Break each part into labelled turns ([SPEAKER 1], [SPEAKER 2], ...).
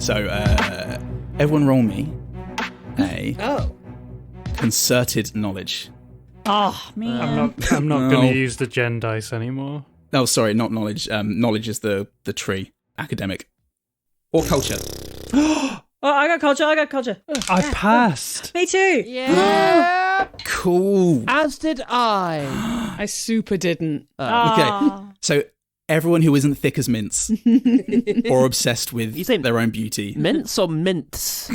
[SPEAKER 1] So, everyone roll me a concerted knowledge.
[SPEAKER 2] Oh, man.
[SPEAKER 3] I'm not going to use the gen dice anymore.
[SPEAKER 1] Oh, sorry, not knowledge. Knowledge is the tree. Academic. Or culture.
[SPEAKER 2] Oh, I got culture.
[SPEAKER 3] I passed.
[SPEAKER 2] Me too.
[SPEAKER 4] Yeah.
[SPEAKER 1] Cool.
[SPEAKER 4] As did I.
[SPEAKER 5] I super didn't.
[SPEAKER 1] Okay, so everyone who isn't thick as mints or obsessed with
[SPEAKER 4] You say
[SPEAKER 1] their own beauty.
[SPEAKER 4] Mints or mints?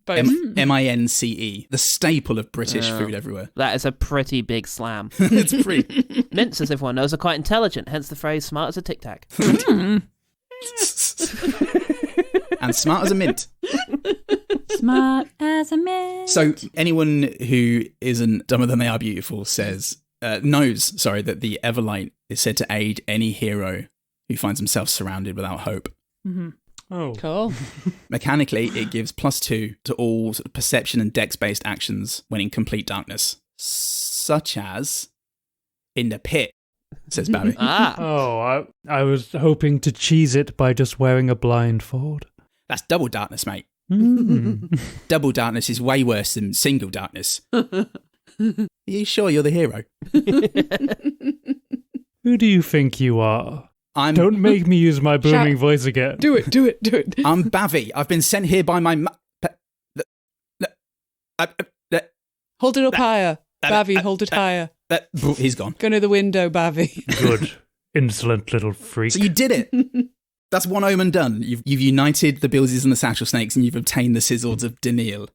[SPEAKER 5] Both.
[SPEAKER 1] M-I-N-C-E. The staple of British food everywhere.
[SPEAKER 4] That is a pretty big slam.
[SPEAKER 1] It's pretty.
[SPEAKER 4] Mints, as everyone knows, are quite intelligent, hence the phrase smart as a Tic Tac.
[SPEAKER 1] And smart as a mint.
[SPEAKER 2] Smart as a mint.
[SPEAKER 1] So anyone who isn't dumber than they are beautiful knows that the Everlight is said to aid any hero who finds himself surrounded without hope.
[SPEAKER 2] Mm-hmm.
[SPEAKER 3] Oh.
[SPEAKER 5] Cool.
[SPEAKER 1] Mechanically, it gives +2 to all sort of perception and dex-based actions when in complete darkness, such as in the pit, says Barry.
[SPEAKER 3] Oh, I was hoping to cheese it by just wearing a blindfold.
[SPEAKER 1] That's double darkness, mate.
[SPEAKER 3] Mm.
[SPEAKER 1] Double darkness is way worse than single darkness. Are you sure you're the hero?
[SPEAKER 3] Who do you think you are?
[SPEAKER 1] Don't
[SPEAKER 3] make me use my booming voice again.
[SPEAKER 5] Do it.
[SPEAKER 1] I'm Bavy. I've been sent here by my...
[SPEAKER 5] Hold it up higher. Bavy, hold it higher.
[SPEAKER 1] He's gone.
[SPEAKER 5] Go near the window, Bavy.
[SPEAKER 3] Good. Insolent little freak.
[SPEAKER 1] So you did it. That's one omen done. You've united the Billsies and the Satchel Snakes, and you've obtained the Sizzles of Daniil.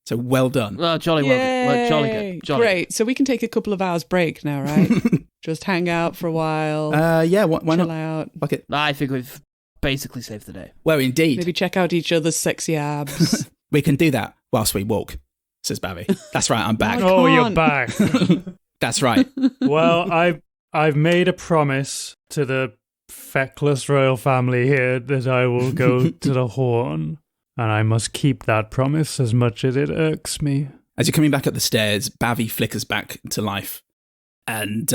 [SPEAKER 1] So well done.
[SPEAKER 4] Well, jolly well good. Well, jolly good. Jolly
[SPEAKER 5] Great. So we can take a couple of hours break now, right? Just hang out for a while.
[SPEAKER 1] Yeah, why
[SPEAKER 5] chill
[SPEAKER 1] not?
[SPEAKER 5] out.
[SPEAKER 1] Fuck it.
[SPEAKER 4] I think we've basically saved the day.
[SPEAKER 1] Well, indeed.
[SPEAKER 5] Maybe check out each other's sexy abs.
[SPEAKER 1] We can do that whilst we walk, says Bavy. That's right, I'm back.
[SPEAKER 3] Oh, you're
[SPEAKER 5] can't.
[SPEAKER 3] back.
[SPEAKER 1] That's right.
[SPEAKER 3] Well, I've made a promise to the feckless royal family here that I will go to the Horn, and I must keep that promise as much as it irks me.
[SPEAKER 1] As you're coming back up the stairs, Bavy flickers back to life and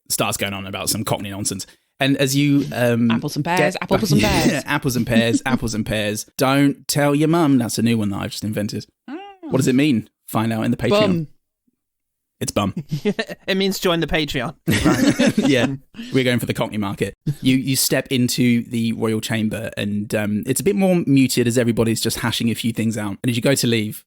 [SPEAKER 1] starts going on about some Cockney nonsense. And as you...
[SPEAKER 5] apples and pears, apples and pears.
[SPEAKER 1] Yeah, apples and pears, apples and pears. Don't tell your mum. That's a new one that I've just invented. What does it mean? Find out in the Patreon.
[SPEAKER 5] Bum.
[SPEAKER 1] It's bum.
[SPEAKER 4] It means join the Patreon.
[SPEAKER 1] Yeah, we're going for the Cockney market. You step into the royal chamber and it's a bit more muted as everybody's just hashing a few things out. And as you go to leave,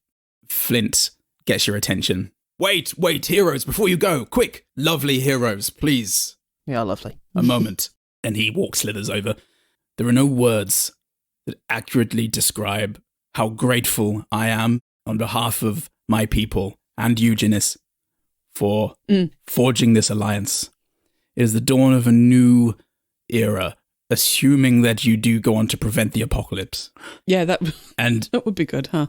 [SPEAKER 1] Flint gets your attention. Wait, heroes, before you go, quick, lovely heroes, please.
[SPEAKER 4] Yeah, lovely.
[SPEAKER 1] A moment. And he slithers over. There are no words that accurately describe how grateful I am on behalf of my people and Eugenius for forging this alliance. It is the dawn of a new era, assuming that you do go on to prevent the apocalypse.
[SPEAKER 5] Yeah, that
[SPEAKER 1] And
[SPEAKER 5] would be good, huh?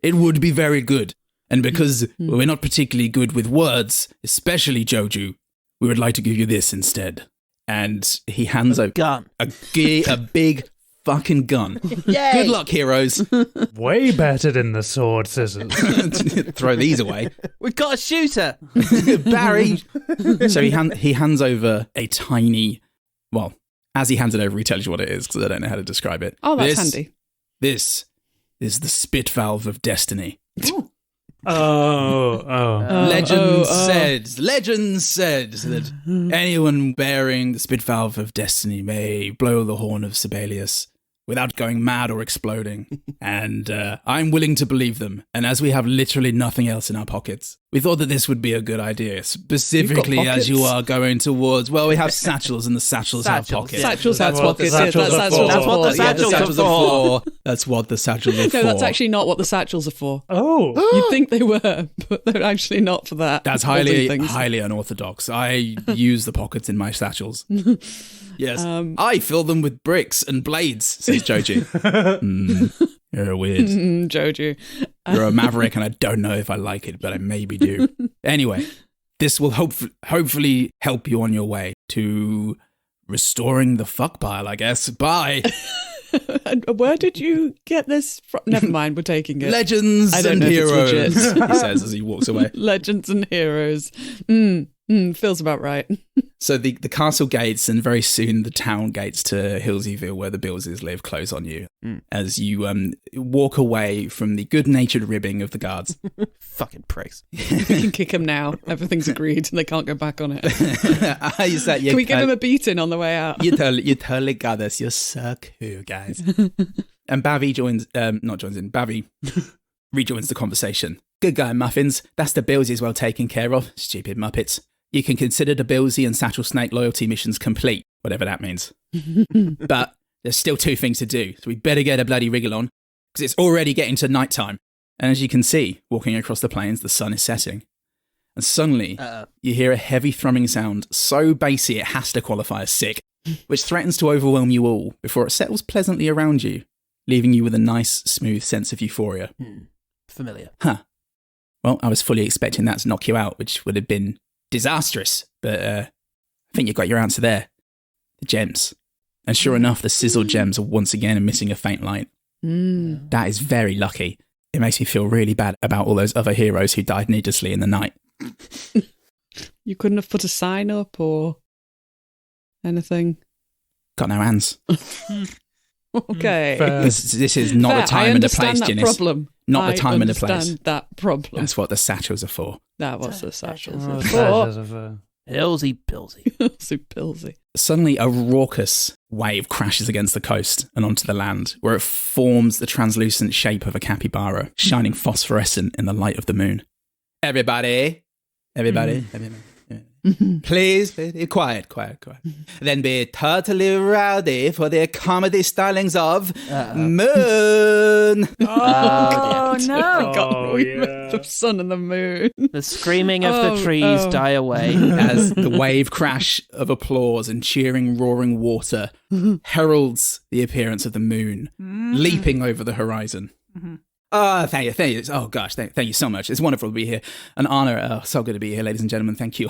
[SPEAKER 1] it would be very good. And because we're not particularly good with words, especially Joju, we would like to give you this instead. And he hands over
[SPEAKER 4] Gun.
[SPEAKER 1] a big fucking gun.
[SPEAKER 4] Yay!
[SPEAKER 1] Good luck, heroes.
[SPEAKER 3] Way better than the sword scissors.
[SPEAKER 1] Throw these away.
[SPEAKER 4] We've got a shooter.
[SPEAKER 1] Barry. So he hands over a tiny, well, as he hands it over, he tells you what it is because I don't know how to describe it.
[SPEAKER 5] Oh, that's handy.
[SPEAKER 1] This is the spit valve of destiny.
[SPEAKER 3] Oh.
[SPEAKER 1] Legend said that anyone bearing the spit valve of destiny may blow the horn of Sibelius without going mad or exploding. And I'm willing to believe them. And as we have literally nothing else in our pockets, we thought that this would be a good idea, specifically as you are going towards, well, we have satchels and the satchels have pockets.
[SPEAKER 5] Satchels have pockets.
[SPEAKER 3] That's what the
[SPEAKER 4] satchels are for.
[SPEAKER 1] That's what the satchels are for.
[SPEAKER 5] No, that's actually not what the satchels are for.
[SPEAKER 3] Oh.
[SPEAKER 5] You'd think they were, but they're actually not for that.
[SPEAKER 1] That's highly unorthodox. I use the pockets in my satchels. Yes. I fill them with bricks and blades, says Joji. You're weird.
[SPEAKER 5] Joju.
[SPEAKER 1] You're a maverick and I don't know if I like it, but I maybe do. Anyway, this will hopefully help you on your way to restoring the fuck pile, I guess. Bye.
[SPEAKER 5] Where did you get this from? Never mind, we're taking it.
[SPEAKER 1] Legends
[SPEAKER 5] I don't
[SPEAKER 1] and
[SPEAKER 5] know if it's
[SPEAKER 1] heroes,
[SPEAKER 5] legit.
[SPEAKER 1] he says as he walks away.
[SPEAKER 5] Legends and heroes. Feels about right.
[SPEAKER 1] So the castle gates and very soon the town gates to Hillsyville, where the Billses live, close on you as you walk away from the good-natured ribbing of the guards.
[SPEAKER 4] Fucking pricks.
[SPEAKER 5] We can kick him now. Everything's agreed and they can't go back on it. Can we give him a beating on the way out?
[SPEAKER 1] You totally got this. You're so cool, guys. And Bavy Bavy rejoins the conversation. Good guy, Muffins. That's the Billsies well taken care of. Stupid Muppets. You can consider the Billsy and Satchel Snake loyalty missions complete, whatever that means. But there's still 2 things to do, so we better get a bloody wriggle on, because it's already getting to nighttime. And as you can see, walking across the plains, the sun is setting. And suddenly, you hear a heavy thrumming sound, so bassy it has to qualify as sick, which threatens to overwhelm you all before it settles pleasantly around you, leaving you with a nice, smooth sense of euphoria.
[SPEAKER 4] Familiar.
[SPEAKER 1] Huh. Well, I was fully expecting that to knock you out, which would have been disastrous, but I think you got your answer there. The gems. And sure enough, the sizzled gems are once again emitting a faint light. That is very lucky. It makes me feel really bad about all those other heroes who died needlessly in the night.
[SPEAKER 5] You couldn't have put a sign up or anything?
[SPEAKER 1] Got no hands.
[SPEAKER 5] Okay.
[SPEAKER 1] This is not the time and the place, Ginnis.
[SPEAKER 5] Problem.
[SPEAKER 1] Not the time and the place.
[SPEAKER 5] I understand that problem.
[SPEAKER 1] That's what the satchels are for.
[SPEAKER 5] That was the satchels.
[SPEAKER 4] Hillsy Billsy.
[SPEAKER 5] So Billsy.
[SPEAKER 1] Suddenly, a raucous wave crashes against the coast and onto the land, where it forms the translucent shape of a capybara, shining phosphorescent in the light of the moon. Everybody. Please, quiet. Then be totally rowdy for the comedy stylings of Moon.
[SPEAKER 2] Oh, no.
[SPEAKER 5] The sun and the moon.
[SPEAKER 4] The screaming of the trees die away.
[SPEAKER 1] As the wave crash of applause and cheering, roaring water heralds the appearance of the moon, leaping over the horizon. Oh, thank you. Oh, gosh, thank you so much. It's wonderful to be here. An honor. Oh, so good to be here, ladies and gentlemen. Thank you.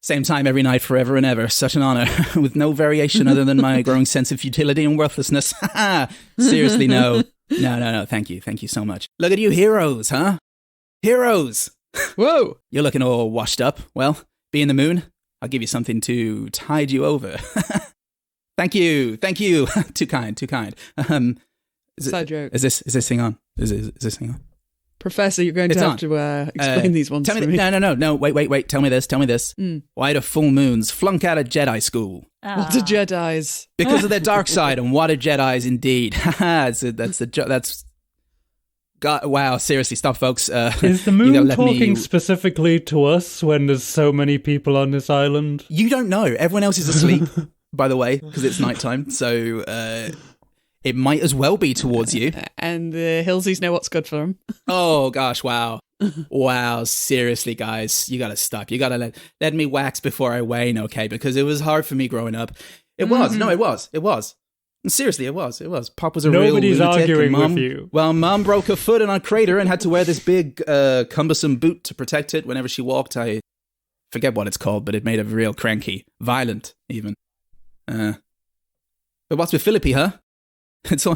[SPEAKER 1] Same time every night, forever and ever. Such an honor, with no variation other than my growing sense of futility and worthlessness. Seriously, no. No. Thank you. Thank you so much. Look at you heroes, huh? Heroes.
[SPEAKER 5] Whoa.
[SPEAKER 1] You're looking all washed up. Well, being the moon, I'll give you something to tide you over. Thank you. Too kind.
[SPEAKER 5] Side joke.
[SPEAKER 1] Is this thing on? Is this thing on?
[SPEAKER 5] Professor, you're going to have to explain these ones to me.
[SPEAKER 1] No. Wait. Tell me this. Why do full moons flunk out of Jedi school?
[SPEAKER 5] What are Jedis?
[SPEAKER 1] Because of their dark side, and what are Jedis indeed? That's. God, wow, seriously, stop, folks.
[SPEAKER 3] Is the moon talking specifically to us when there's so many people on this island?
[SPEAKER 1] You don't know. Everyone else is asleep, by the way, because it's nighttime. So it might as well be towards you.
[SPEAKER 5] And the Hillsies know what's good for them.
[SPEAKER 1] Oh, gosh, wow. Wow, seriously, guys. You got to stop. You got to let me wax before I wane, okay? Because it was hard for me growing up. It was. No, it was. Seriously, it was. Pop was a real lunatic.
[SPEAKER 3] Nobody's arguing with you.
[SPEAKER 1] Well, Mom broke her foot in a crater and had to wear this big, cumbersome boot to protect it whenever she walked. I forget what it's called, but it made her real cranky. Violent, even. But what's with Philippi, huh? It's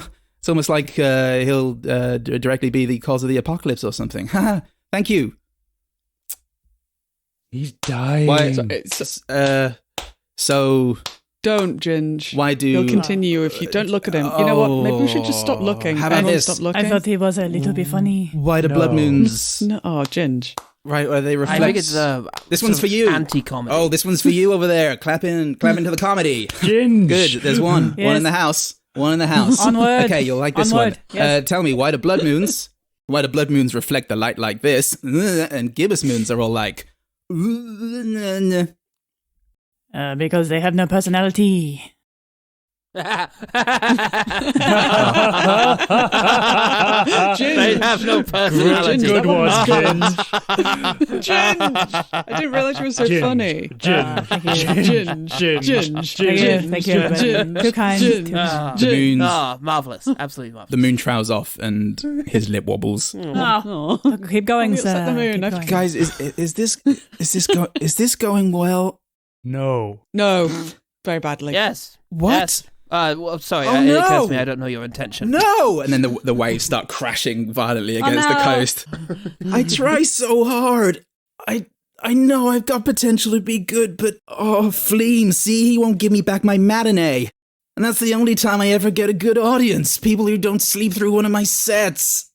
[SPEAKER 1] almost like he'll directly be the cause of the apocalypse or something. Thank you.
[SPEAKER 3] He's dying.
[SPEAKER 1] Why? So...
[SPEAKER 5] Don't, Ginge.
[SPEAKER 1] Why do...
[SPEAKER 5] He'll continue if you don't look at him. You know what? Maybe we should just stop looking.
[SPEAKER 1] How about this?
[SPEAKER 5] Stop looking.
[SPEAKER 2] I thought he was a little bit funny.
[SPEAKER 1] Why do blood moons...
[SPEAKER 5] No, Ginge.
[SPEAKER 1] Right, where they reflect...
[SPEAKER 4] I think it's
[SPEAKER 1] this one's for you.
[SPEAKER 4] Anti-comedy.
[SPEAKER 1] Oh, this one's for you over there. Clap into the comedy.
[SPEAKER 3] Ginge.
[SPEAKER 1] Good, there's one.
[SPEAKER 2] Yes.
[SPEAKER 1] One in the house.
[SPEAKER 2] Onward.
[SPEAKER 1] Okay, you'll like this
[SPEAKER 2] Onward.
[SPEAKER 1] one.
[SPEAKER 2] Yes.
[SPEAKER 1] Tell me, why do blood moons reflect the light like this, and gibbous moons are all like...
[SPEAKER 2] Because they have no personality.
[SPEAKER 4] They have no personality.
[SPEAKER 3] Good one, Ginge.
[SPEAKER 5] Ginge! I didn't realise you were so funny.
[SPEAKER 3] Ginge.
[SPEAKER 2] Thank you. Too kind.
[SPEAKER 1] The moon's...
[SPEAKER 4] Marvellous. Absolutely marvellous.
[SPEAKER 1] The moon trowels off, and his lip wobbles.
[SPEAKER 2] Oh, keep going, sir.
[SPEAKER 5] The moon.
[SPEAKER 2] Keep going.
[SPEAKER 1] Guys, is this going well?
[SPEAKER 3] No.
[SPEAKER 5] Very badly.
[SPEAKER 4] Yes.
[SPEAKER 1] What?
[SPEAKER 4] Yes. Well, sorry,
[SPEAKER 1] Oh,
[SPEAKER 4] it
[SPEAKER 1] no.
[SPEAKER 4] occurs to me I don't know your intention.
[SPEAKER 1] No! And then the waves start crashing violently against the coast. I try so hard. I I know I've got potential to be good, but Fleem, see, he won't give me back my matinee. And that's the only time I ever get a good audience. People who don't sleep through one of my sets.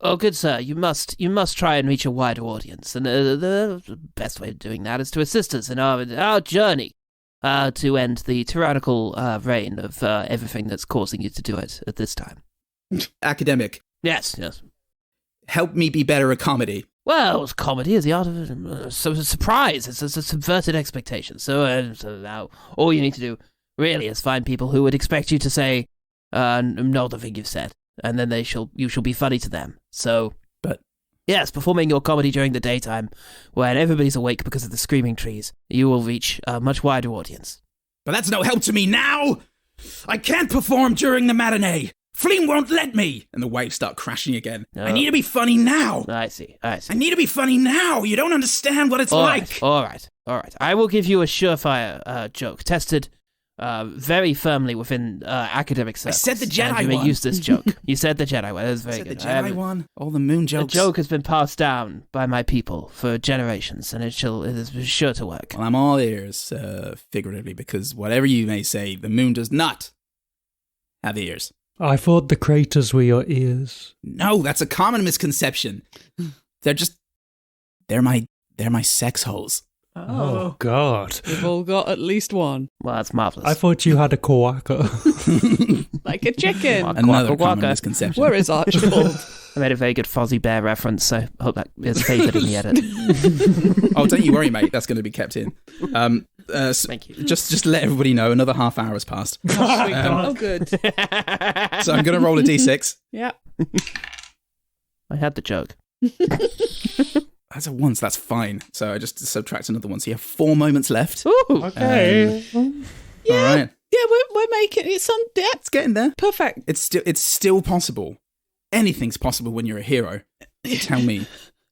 [SPEAKER 4] Oh, good sir, you must try and reach a wider audience, and the best way of doing that is to assist us in our journey to end the tyrannical reign of everything that's causing you to do it at this time.
[SPEAKER 1] Academic.
[SPEAKER 4] Yes.
[SPEAKER 1] Help me be better at comedy.
[SPEAKER 4] Well, comedy is the art of surprise. It's a subverted expectation. So now all you need to do really is find people who would expect you to say not the thing you've said, and then you shall be funny to them. So,
[SPEAKER 1] but
[SPEAKER 4] yes, performing your comedy during the daytime, when everybody's awake because of the screaming trees, you will reach a much wider audience.
[SPEAKER 1] But that's no help to me now. I can't perform during the matinee. Fleem won't let me! And the waves start crashing again. I need to be funny now!
[SPEAKER 4] I see.
[SPEAKER 1] I need to be funny now! You don't understand what it's like!
[SPEAKER 4] All right. I will give you a surefire joke, tested very firmly within academic circles.
[SPEAKER 1] I said the Jedi one!
[SPEAKER 4] You may use this joke. You said the Jedi one. That was very good.
[SPEAKER 1] The Jedi one? All the moon jokes?
[SPEAKER 4] The joke has been passed down by my people for generations, and it is sure to work.
[SPEAKER 1] Well, I'm all ears, figuratively, because whatever you may say, the moon does not have ears.
[SPEAKER 3] I thought the craters were your ears.
[SPEAKER 1] No, that's a common misconception. They're my sex holes.
[SPEAKER 3] Oh, God.
[SPEAKER 5] We've all got at least one.
[SPEAKER 4] Well, that's marvellous.
[SPEAKER 3] I thought you had a quacker.
[SPEAKER 5] Like a chicken.
[SPEAKER 1] Another common misconception.
[SPEAKER 5] Where is Archibald?
[SPEAKER 4] I made a very good Fozzie Bear reference, so I hope that is favoured in the edit.
[SPEAKER 1] Oh, don't you worry, mate. That's going to be kept in.
[SPEAKER 4] Thank you.
[SPEAKER 1] Just let everybody know, another half hour has passed.
[SPEAKER 5] Oh, good.
[SPEAKER 1] So I'm going to roll a d6.
[SPEAKER 5] Yeah.
[SPEAKER 4] I had the joke.
[SPEAKER 1] That's a 1, so that's fine. So I just subtract another 1. So you have 4 moments left.
[SPEAKER 4] Ooh,
[SPEAKER 3] okay.
[SPEAKER 5] Yeah.
[SPEAKER 1] All right.
[SPEAKER 5] Yeah, we're making it.
[SPEAKER 1] It's getting there.
[SPEAKER 5] Perfect.
[SPEAKER 1] It's still possible. Anything's possible when you're a hero. Tell me.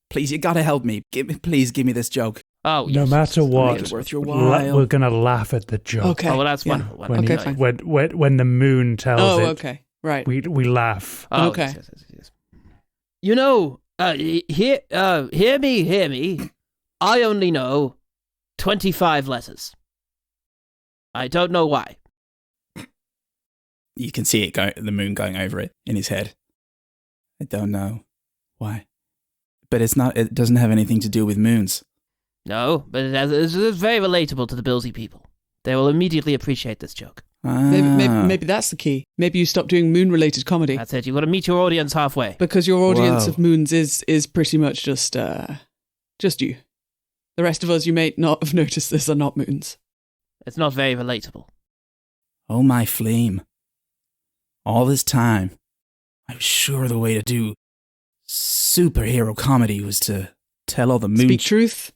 [SPEAKER 1] Please, you got to help me. Please give me this joke.
[SPEAKER 4] Oh,
[SPEAKER 3] no matter what,
[SPEAKER 1] It's worth your while.
[SPEAKER 3] we're going to laugh at the joke.
[SPEAKER 5] Okay.
[SPEAKER 4] Oh, well, that's wonderful.
[SPEAKER 5] Fine.
[SPEAKER 3] When the moon tells it,
[SPEAKER 5] okay. Right.
[SPEAKER 3] we laugh.
[SPEAKER 4] Oh,
[SPEAKER 5] okay.
[SPEAKER 4] Yes. You know, hear me. I only know 25 letters. I don't know why.
[SPEAKER 1] You can see the moon going over it in his head. I don't know why. But it doesn't have anything to do with moons.
[SPEAKER 4] No, but it's very relatable to the Billsy people. They will immediately appreciate this joke.
[SPEAKER 5] Maybe that's the key. Maybe you stop doing moon-related comedy.
[SPEAKER 4] That's it. You've got to meet your audience halfway.
[SPEAKER 5] Because your audience of moons is pretty much just you. The rest of us, you may not have noticed this, are not moons.
[SPEAKER 4] It's not very relatable.
[SPEAKER 1] Oh, my Fleem. All this time, I was sure the way to do superhero comedy was to tell all the moon...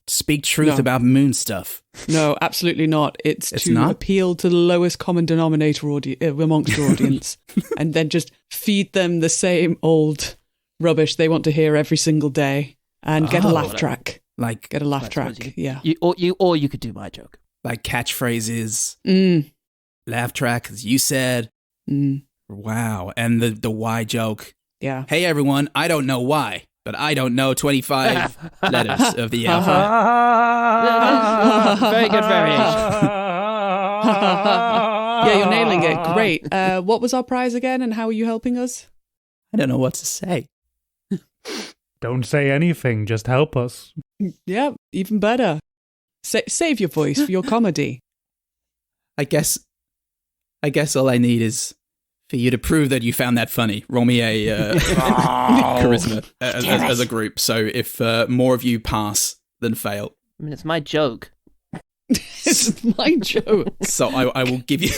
[SPEAKER 1] Speak truth about moon stuff.
[SPEAKER 5] No, absolutely not. It's to
[SPEAKER 1] not?
[SPEAKER 5] appeal to the lowest common denominator amongst your audience and then just feed them the same old rubbish they want to hear every single day and get a laugh track. Get a laugh track, yeah.
[SPEAKER 4] Or you could do my joke.
[SPEAKER 1] Like catchphrases, laugh track, as you said. Wow. And the why joke.
[SPEAKER 5] Yeah.
[SPEAKER 1] Hey, everyone, I don't know why, but I don't know 25 letters of the alphabet.
[SPEAKER 4] Very good variation.
[SPEAKER 5] Yeah, you're nailing it. Great. What was our prize again, and how are you helping us?
[SPEAKER 1] I don't know what to say.
[SPEAKER 3] Don't say anything, just help us.
[SPEAKER 5] Yeah, even better. Save your voice for your comedy.
[SPEAKER 1] I guess all I need is for you to prove that you found that funny. Roll me a charisma as a group. So if more of you pass than fail.
[SPEAKER 4] I mean, it's my joke.
[SPEAKER 5] It's my joke.
[SPEAKER 1] So I will give you...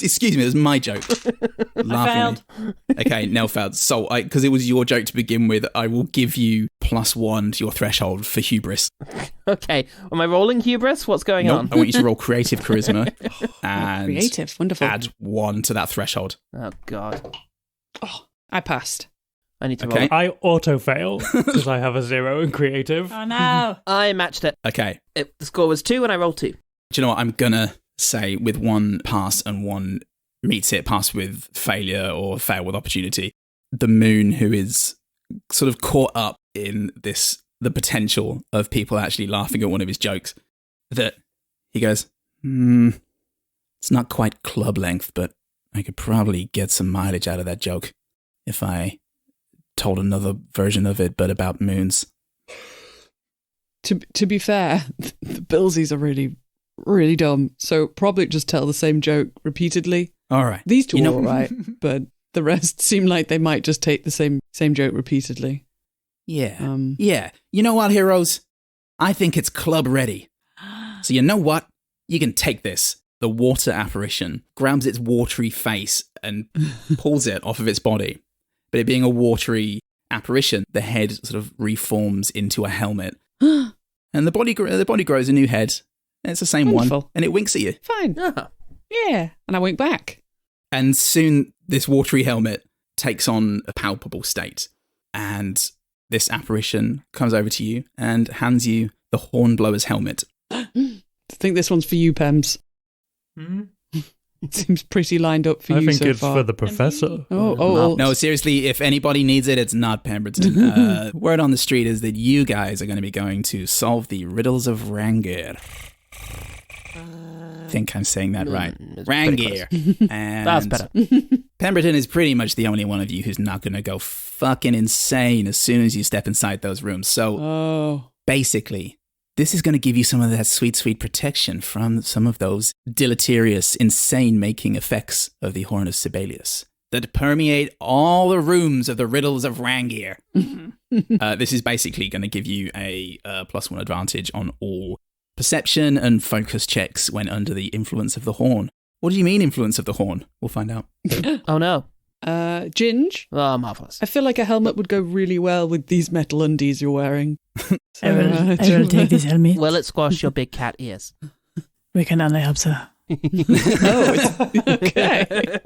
[SPEAKER 1] Excuse me, it's my joke.
[SPEAKER 2] Failed.
[SPEAKER 1] Okay, Nell failed. So because it was your joke to begin with, I will give you +1 to your threshold for hubris.
[SPEAKER 4] Okay. Am I rolling hubris? What's going on?
[SPEAKER 1] I want you to roll creative charisma. And
[SPEAKER 5] creative, wonderful.
[SPEAKER 1] Add 1 to that threshold.
[SPEAKER 4] Oh, God.
[SPEAKER 5] Oh, I passed.
[SPEAKER 4] I need to roll.
[SPEAKER 3] I auto-fail because I have a 0 in creative.
[SPEAKER 2] Oh, no.
[SPEAKER 4] I matched it.
[SPEAKER 1] Okay.
[SPEAKER 4] The score was 2 and I rolled 2.
[SPEAKER 1] Do you know what? I'm going to say with 1 pass and 1 meets it, pass with failure or fail with opportunity, the moon who is sort of caught up in this the potential of people actually laughing at one of his jokes that he goes, it's not quite club length, but I could probably get some mileage out of that joke if I told another version of it, but about moons.
[SPEAKER 5] To be fair, the Billsies are really, really dumb. So probably just tell the same joke repeatedly.
[SPEAKER 1] All right.
[SPEAKER 5] These two are all right, but the rest seem like they might just take the same joke repeatedly.
[SPEAKER 1] Yeah. Yeah. You know what, heroes? I think it's club ready. So you know what? You can take this. The water apparition grabs its watery face and pulls it off of its body. But it being a watery apparition, the head sort of reforms into a helmet. And the body grows a new head. And it's the same
[SPEAKER 5] Wonderful.
[SPEAKER 1] one. And it winks at you.
[SPEAKER 5] Fine. Yeah. And I wink back.
[SPEAKER 1] And soon this watery helmet takes on a palpable state. And this apparition comes over to you and hands you the Hornblower's helmet.
[SPEAKER 5] I think this one's for you, Pems. It seems pretty lined up for you so far.
[SPEAKER 3] I think it's for the professor.
[SPEAKER 1] No, seriously, if anybody needs it, it's not Pemberton. Word on the street is that you guys are going to be going to solve the riddles of Rangir. I think I'm saying that right. Rangir. And
[SPEAKER 4] That's better.
[SPEAKER 1] Pemberton is pretty much the only one of you who's not going to go fucking insane as soon as you step inside those rooms. So basically, this is going to give you some of that sweet, sweet protection from some of those deleterious, insane-making effects of the Horn of Sibelius that permeate all the rooms of the riddles of Rangir. This is basically going to give you a +1 advantage on all perception and focus checks when under the influence of the horn. What do you mean, influence of the horn? We'll find out.
[SPEAKER 4] Oh, no.
[SPEAKER 5] Ginge?
[SPEAKER 4] Oh, marvellous.
[SPEAKER 5] I feel like a helmet would go really well with these metal undies you're wearing.
[SPEAKER 2] I will take this helmet.
[SPEAKER 4] Will it squash your big cat ears?
[SPEAKER 2] We can only hope so.
[SPEAKER 5] Okay.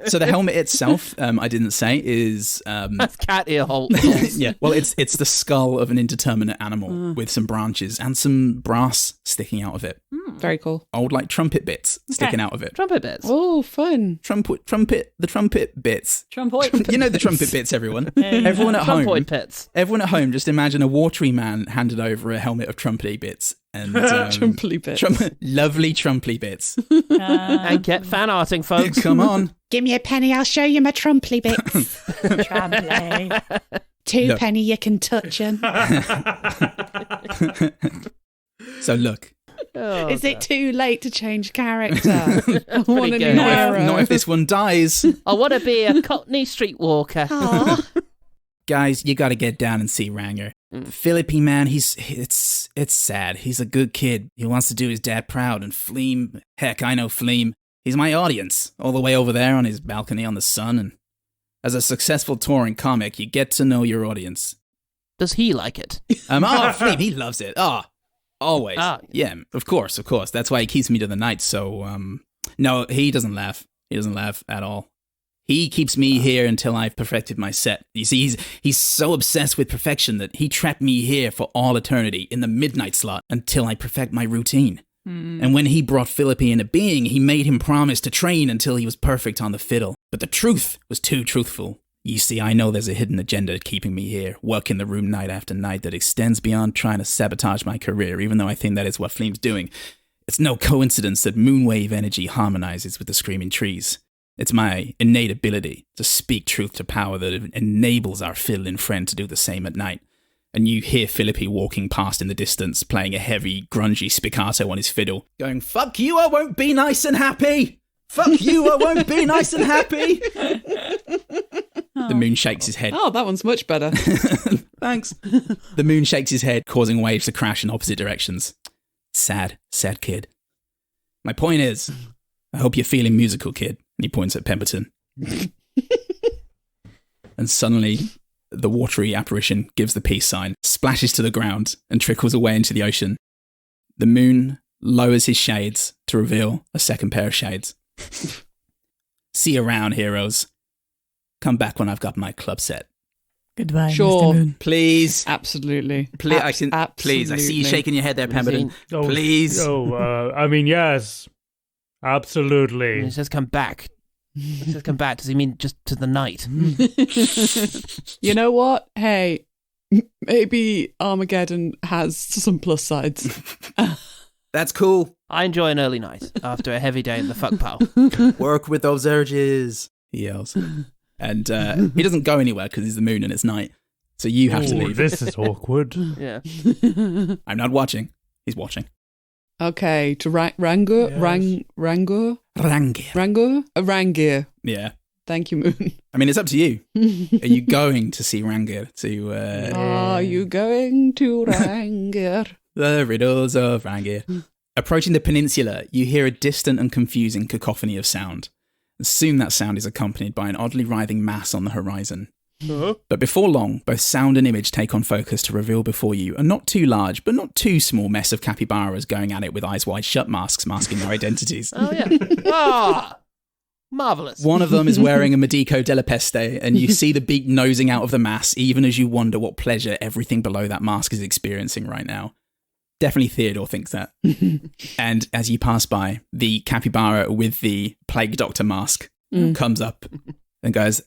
[SPEAKER 1] So the helmet itself, I didn't say, is...
[SPEAKER 4] That's cat ear holes.
[SPEAKER 1] Yeah, well, it's the skull of an indeterminate animal with some branches and some brass sticking out of it.
[SPEAKER 5] Very cool.
[SPEAKER 1] Old, like, trumpet bits sticking out of it.
[SPEAKER 4] Trumpet bits.
[SPEAKER 5] Oh, fun.
[SPEAKER 1] The trumpet bits.
[SPEAKER 2] Trumpet.
[SPEAKER 1] You know the trumpet bits, everyone. Everyone at home.
[SPEAKER 4] Trumpet pits.
[SPEAKER 1] Everyone at home, just imagine a watery man handed over a helmet of trumpety bits. And
[SPEAKER 5] Trumply bits.
[SPEAKER 1] Lovely trumply bits.
[SPEAKER 4] And get fan arting, folks.
[SPEAKER 1] Come on.
[SPEAKER 6] Give me a penny, I'll show you my trumply bits.
[SPEAKER 2] Trumply.
[SPEAKER 6] 2 penny, you can touch them.
[SPEAKER 1] So look.
[SPEAKER 4] Oh,
[SPEAKER 6] Is it too late to change character? I want a new
[SPEAKER 4] good.
[SPEAKER 6] hero.
[SPEAKER 1] Not if this one dies.
[SPEAKER 4] I want to be a Cockney streetwalker.
[SPEAKER 6] Aw.
[SPEAKER 1] Guys, you got to get down and see Ranger. Philippi, man, it's sad. He's a good kid. He wants to do his dad proud. And Fleem, heck, I know Fleem. He's my audience, all the way over there on his balcony on the sun. And as a successful touring comic, you get to know your audience.
[SPEAKER 4] Does he like it?
[SPEAKER 1] Fleem, he loves it. Always. Yeah, of course. That's why he keeps me to the night. So, no, he doesn't laugh. He doesn't laugh at all. He keeps me here until I've perfected my set. You see, he's so obsessed with perfection that he trapped me here for all eternity in the midnight slot until I perfect my routine. And when he brought Philippi into being, he made him promise to train until he was perfect on the fiddle. But the truth was too truthful. You see, I know there's a hidden agenda keeping me here, working the room night after night that extends beyond trying to sabotage my career, even though I think that is what Fleem's doing. It's no coincidence that moonwave energy harmonizes with the screaming trees. It's my innate ability to speak truth to power that enables our fiddling friend to do the same at night. And you hear Philippi walking past in the distance, playing a heavy, grungy spiccato on his fiddle, going, "Fuck you, I won't be nice and happy! Fuck you, I won't be nice and happy!" The moon shakes his head.
[SPEAKER 5] Oh, that one's much better.
[SPEAKER 1] Thanks. The moon shakes his head, causing waves to crash in opposite directions. Sad, sad kid. My point is, I hope you're feeling musical, kid. And he points at Pemberton. And suddenly, the watery apparition gives the peace sign, splashes to the ground, and trickles away into the ocean. The moon lowers his shades to reveal a second pair of shades. See you around, heroes. Come back when I've got my club set.
[SPEAKER 2] Goodbye,
[SPEAKER 5] Sure.
[SPEAKER 2] Mr. Moon.
[SPEAKER 1] Please.
[SPEAKER 5] Absolutely.
[SPEAKER 1] Please,
[SPEAKER 5] Absolutely.
[SPEAKER 1] please, I see you shaking your head there, Pemberton. Please.
[SPEAKER 3] I mean, yes. Absolutely.
[SPEAKER 4] He says come back. Does he mean just to the night?
[SPEAKER 5] You know what? Hey, Maybe Armageddon has some plus sides.
[SPEAKER 1] That's cool.
[SPEAKER 4] I enjoy an early night after a heavy day in the fuck pile.
[SPEAKER 1] Work with those urges, he yells. And he doesn't go anywhere because he's the moon and it's night. So you have to leave.
[SPEAKER 3] This is awkward.
[SPEAKER 4] Yeah.
[SPEAKER 1] I'm not watching. He's watching.
[SPEAKER 5] Okay, to Rangoor?
[SPEAKER 3] Yes.
[SPEAKER 5] Rangoor?
[SPEAKER 1] Rangir.
[SPEAKER 5] Rangoor? Rangir.
[SPEAKER 1] Yeah.
[SPEAKER 5] Thank you, Moon.
[SPEAKER 1] I mean, it's up to you. Are you going to see Rangir?
[SPEAKER 5] Are you going to Rangir?
[SPEAKER 1] The riddles of Rangir. Approaching the peninsula, you hear a distant and confusing cacophony of sound. And soon that sound is accompanied by an oddly writhing mass on the horizon. But before long, both sound and image take on focus to reveal before you a not too large, but not too small mess of capybaras going at it with eyes wide shut masks masking their identities.
[SPEAKER 4] Oh, yeah. Ah! Marvellous.
[SPEAKER 1] One of them is wearing a Medico della Peste, and you see the beak nosing out of the mass, even as you wonder what pleasure everything below that mask is experiencing right now. Definitely Theodore thinks that. And as you pass by, the capybara with the plague doctor mask comes up and goes,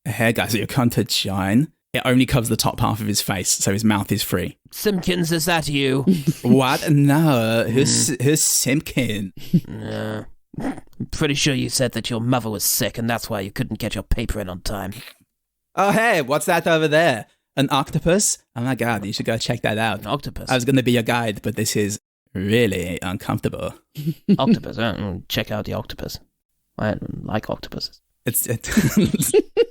[SPEAKER 1] "Hey guys, your cunt shine." It only covers the top half of his face, so his mouth is free.
[SPEAKER 4] Simpkins, is that you?
[SPEAKER 1] What? No, who's Simpkin?
[SPEAKER 4] I'm pretty sure you said that your mother was sick and that's why you couldn't get your paper in on time.
[SPEAKER 1] Oh, hey, what's that over there? An octopus? Oh my god, you should go check that out.
[SPEAKER 4] An octopus?
[SPEAKER 1] I was going to be your guide, but this is really uncomfortable.
[SPEAKER 4] Octopus? Check out the octopus. I like octopuses.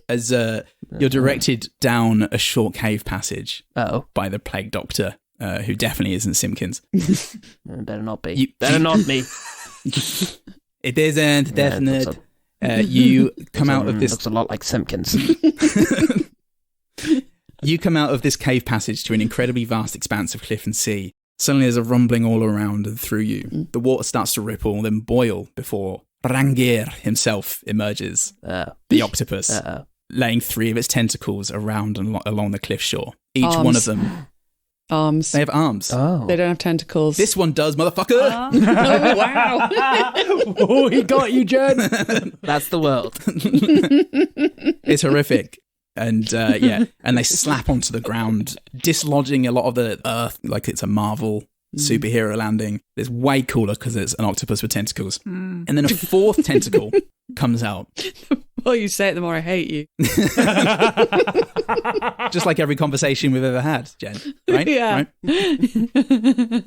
[SPEAKER 1] As you're directed down a short cave passage by the plague doctor, who definitely isn't Simpkins.
[SPEAKER 4] Better not be. Better not be.
[SPEAKER 1] It isn't, definite. You come out of this...
[SPEAKER 4] Looks a lot like Simpkins.
[SPEAKER 1] You come out of this cave passage to an incredibly vast expanse of cliff and sea. Suddenly there's a rumbling all around and through you. The water starts to ripple, then boil before Rangir himself emerges. The octopus, laying 3 of its tentacles around and along the cliff shore. Each one of them...
[SPEAKER 5] Arms.
[SPEAKER 1] They have arms.
[SPEAKER 4] Oh.
[SPEAKER 5] They don't have tentacles.
[SPEAKER 1] This one does, motherfucker!
[SPEAKER 5] Oh, wow.
[SPEAKER 3] Oh, he got you, Jen.
[SPEAKER 4] That's the world.
[SPEAKER 1] It's horrific. And and they slap onto the ground, dislodging a lot of the earth like it's a Marvel superhero landing. It's way cooler because it's an octopus with tentacles. And then a 4th tentacle comes out.
[SPEAKER 5] The more you say it, the more I hate you.
[SPEAKER 1] Just like every conversation we've ever had, Jen. Right?
[SPEAKER 5] Yeah.
[SPEAKER 1] Right?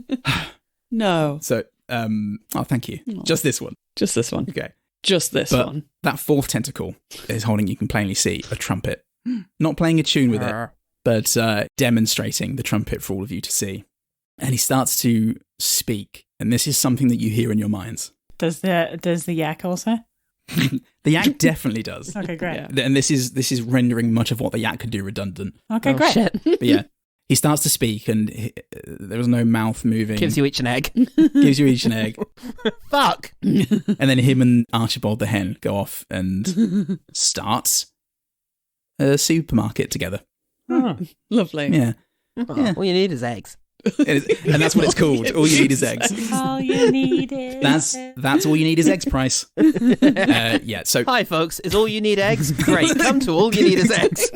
[SPEAKER 5] No.
[SPEAKER 1] So, thank you. Just this one.
[SPEAKER 5] Just this one.
[SPEAKER 1] Okay.
[SPEAKER 5] Just this
[SPEAKER 1] But
[SPEAKER 5] one.
[SPEAKER 1] that 4th tentacle is holding, you can plainly see, a trumpet. Not playing a tune with it, but demonstrating the trumpet for all of you to see. And he starts to speak, and this is something that you hear in your minds.
[SPEAKER 2] Does the yak also?
[SPEAKER 1] The yak definitely does.
[SPEAKER 2] Okay, great.
[SPEAKER 5] Yeah.
[SPEAKER 1] And this is rendering much of what the yak could do redundant.
[SPEAKER 2] Okay, great.
[SPEAKER 4] Shit.
[SPEAKER 1] But yeah, he starts to speak, and there was no mouth moving.
[SPEAKER 4] Gives you each an egg.
[SPEAKER 1] Gives you each an egg.
[SPEAKER 4] Fuck.
[SPEAKER 1] And then him and Archibald the hen go off and start a supermarket together.
[SPEAKER 3] Oh.
[SPEAKER 5] Lovely.
[SPEAKER 1] Yeah.
[SPEAKER 4] All you need is eggs.
[SPEAKER 1] And that's what it's called. All you need is eggs.
[SPEAKER 2] All you need is
[SPEAKER 1] That's all you need is eggs price. Yeah, so
[SPEAKER 4] Hi, folks. Is all you need eggs? Great. Come to all you need is eggs.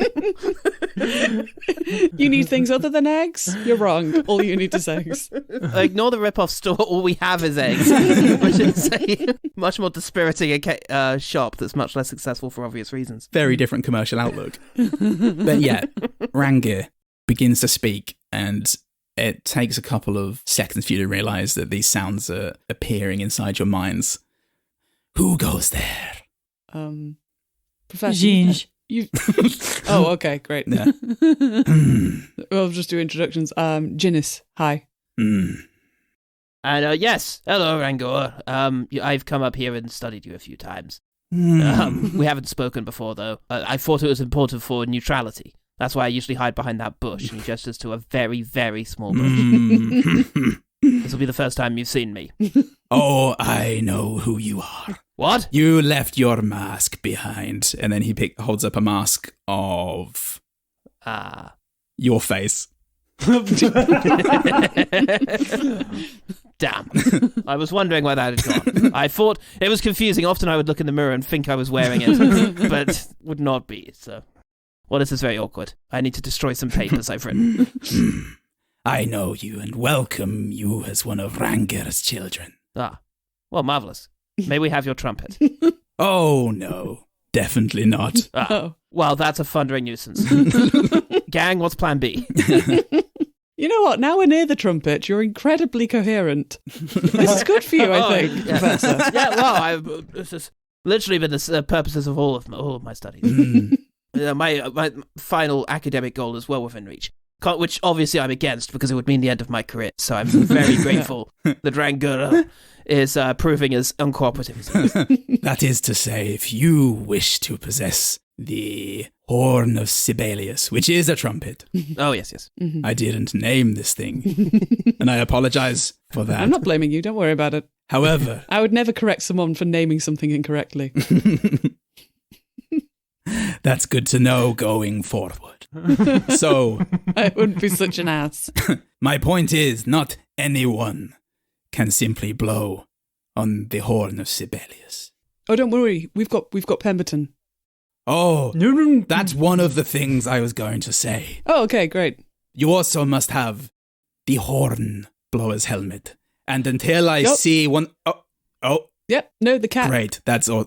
[SPEAKER 5] You need things other than eggs? You're wrong. All you need is eggs.
[SPEAKER 4] Ignore the rip-off store. All we have is eggs, which is a much more dispiriting shop that's much less successful for obvious reasons.
[SPEAKER 1] very different commercial outlook. But yeah, Rangir begins to speak, and it takes a couple of seconds for you to realise that these sounds are appearing inside your minds. Who goes there?
[SPEAKER 5] Professor.
[SPEAKER 2] Ginge.
[SPEAKER 5] Oh, okay, great.
[SPEAKER 1] Yeah.
[SPEAKER 5] We'll just do introductions. Ginnis, hi.
[SPEAKER 1] Mm.
[SPEAKER 4] And yes, hello, Rangor. I've come up here and studied you a few times.
[SPEAKER 1] Mm.
[SPEAKER 4] We haven't spoken before, though. I thought it was important for neutrality. That's why I usually hide behind that bush, and he gestures to a very, very small bush.
[SPEAKER 1] Mm.
[SPEAKER 4] This will be the first time you've seen me.
[SPEAKER 1] Oh, I know who you are.
[SPEAKER 4] What?
[SPEAKER 1] You left your mask behind. And then he holds up a mask of your face.
[SPEAKER 4] Damn. I was wondering where that had gone. I thought it was confusing. Often I would look in the mirror and think I was wearing it, but would not be, so... Well, this is very awkward. I need to destroy some papers I've written.
[SPEAKER 1] I know you and welcome you as one of Rangir's children.
[SPEAKER 4] Ah, well, marvelous. May we have your trumpet?
[SPEAKER 1] Oh, no. Definitely not.
[SPEAKER 4] Ah, well, that's a thundering nuisance. Gang, what's plan B?
[SPEAKER 5] You know what? Now we're near the trumpet. You're incredibly coherent. This is good for you, I think, Professor.
[SPEAKER 4] Yeah, well, this has literally been the purposes of all of my studies. My final academic goal is well within reach, which obviously I'm against because it would mean the end of my career. So I'm very grateful that Rangir is proving as uncooperative as he is.
[SPEAKER 1] That is to say, if you wish to possess the horn of Sibelius, which is a trumpet.
[SPEAKER 4] Oh, yes.
[SPEAKER 5] Mm-hmm.
[SPEAKER 1] I didn't name this thing, and I apologize for that.
[SPEAKER 5] I'm not blaming you. Don't worry about it.
[SPEAKER 1] However,
[SPEAKER 5] I would never correct someone for naming something incorrectly.
[SPEAKER 1] that's good to know going forward. So,
[SPEAKER 5] I wouldn't be such an ass.
[SPEAKER 1] my point is, not anyone can simply blow on the horn of Sibelius.
[SPEAKER 5] Oh, don't worry. We've got Pemberton.
[SPEAKER 1] Oh, that's one of the things I was going to say.
[SPEAKER 5] Oh, okay, great.
[SPEAKER 1] You also must have the horn blower's helmet. And until I see one... Oh,
[SPEAKER 5] Yep, no, the cat.
[SPEAKER 1] great. That's all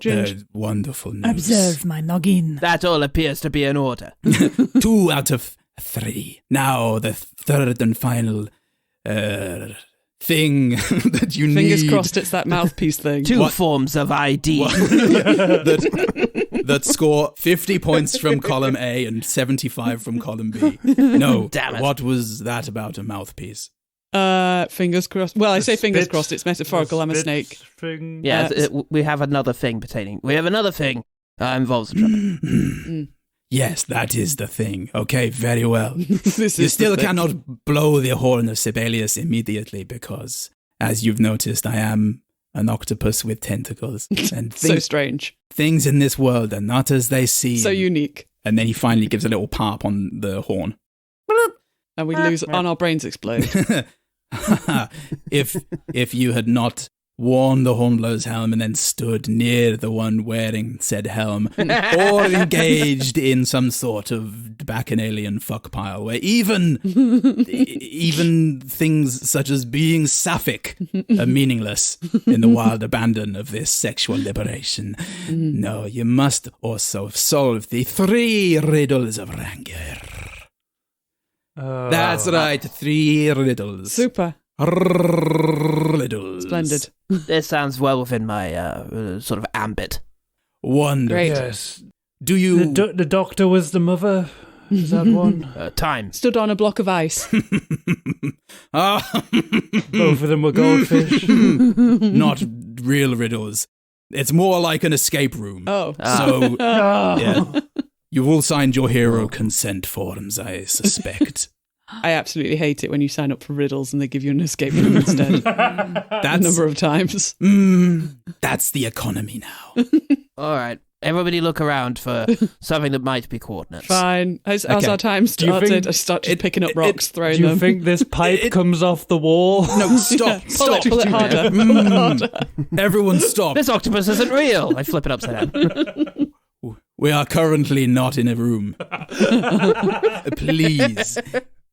[SPEAKER 1] wonderful news.
[SPEAKER 2] Observe my noggin.
[SPEAKER 4] That all appears to be in order.
[SPEAKER 1] 2 out of 3. Now the third and final thing that you
[SPEAKER 5] Fingers
[SPEAKER 1] need.
[SPEAKER 5] crossed it's that mouthpiece thing.
[SPEAKER 4] Two forms of ID.
[SPEAKER 1] that score 50 points from column A and 75 from column B. No,
[SPEAKER 4] Damn it.
[SPEAKER 1] What was that about a mouthpiece?
[SPEAKER 5] Fingers crossed. Well, I say fingers crossed. It's metaphorical. I'm a snake.
[SPEAKER 4] Yeah, we have another thing pertaining. We have another thing involves the trumpet.
[SPEAKER 1] Yes, that is the thing. Okay, very well.
[SPEAKER 5] This
[SPEAKER 1] You
[SPEAKER 5] is
[SPEAKER 1] still
[SPEAKER 5] the thing.
[SPEAKER 1] cannot blow the horn of Sibelius immediately because, as you've noticed, I am an octopus with tentacles. And
[SPEAKER 5] So strange.
[SPEAKER 1] things in this world are not as they seem.
[SPEAKER 5] So unique.
[SPEAKER 1] And then he finally gives a little pop on the horn.
[SPEAKER 5] And we lose, and our brains explode.
[SPEAKER 1] If you had not worn the hornblower's helm and then stood near the one wearing said helm, or engaged in some sort of bacchanalian fuckpile where even things such as being sapphic are meaningless in the wild abandon of this sexual liberation. No, you must also solve the 3 riddles of Rangir. That's right, 3 riddles.
[SPEAKER 5] Super.
[SPEAKER 1] Riddles.
[SPEAKER 5] Splendid.
[SPEAKER 4] This sounds well within my sort of ambit.
[SPEAKER 1] Wonderful.
[SPEAKER 5] Great.
[SPEAKER 3] Yes.
[SPEAKER 1] Do you...
[SPEAKER 3] The doctor was the mother. Is that one?
[SPEAKER 4] Time.
[SPEAKER 5] Stood on a block of ice.
[SPEAKER 1] Ah,
[SPEAKER 3] Both of them were goldfish.
[SPEAKER 1] not real riddles. It's more like an escape room.
[SPEAKER 5] Oh.
[SPEAKER 1] So,
[SPEAKER 3] Ah.
[SPEAKER 1] yeah. You've all signed your hero consent forms, I suspect.
[SPEAKER 5] I absolutely hate it when you sign up for riddles and they give you an escape room instead. A number of times.
[SPEAKER 1] That's the economy now.
[SPEAKER 4] All right. Everybody look around for something that might be coordinates.
[SPEAKER 5] Fine. As
[SPEAKER 1] Okay.
[SPEAKER 5] our time
[SPEAKER 3] Do you think-
[SPEAKER 5] started, I started picking up rocks, throwing
[SPEAKER 3] Do you
[SPEAKER 5] them.
[SPEAKER 3] think this pipe comes off the wall?
[SPEAKER 1] No, stop. Stop.
[SPEAKER 5] Pull it harder. Pull it harder.
[SPEAKER 1] Everyone stop.
[SPEAKER 4] This octopus isn't real. I flip it upside down.
[SPEAKER 1] We are currently not in a room. Please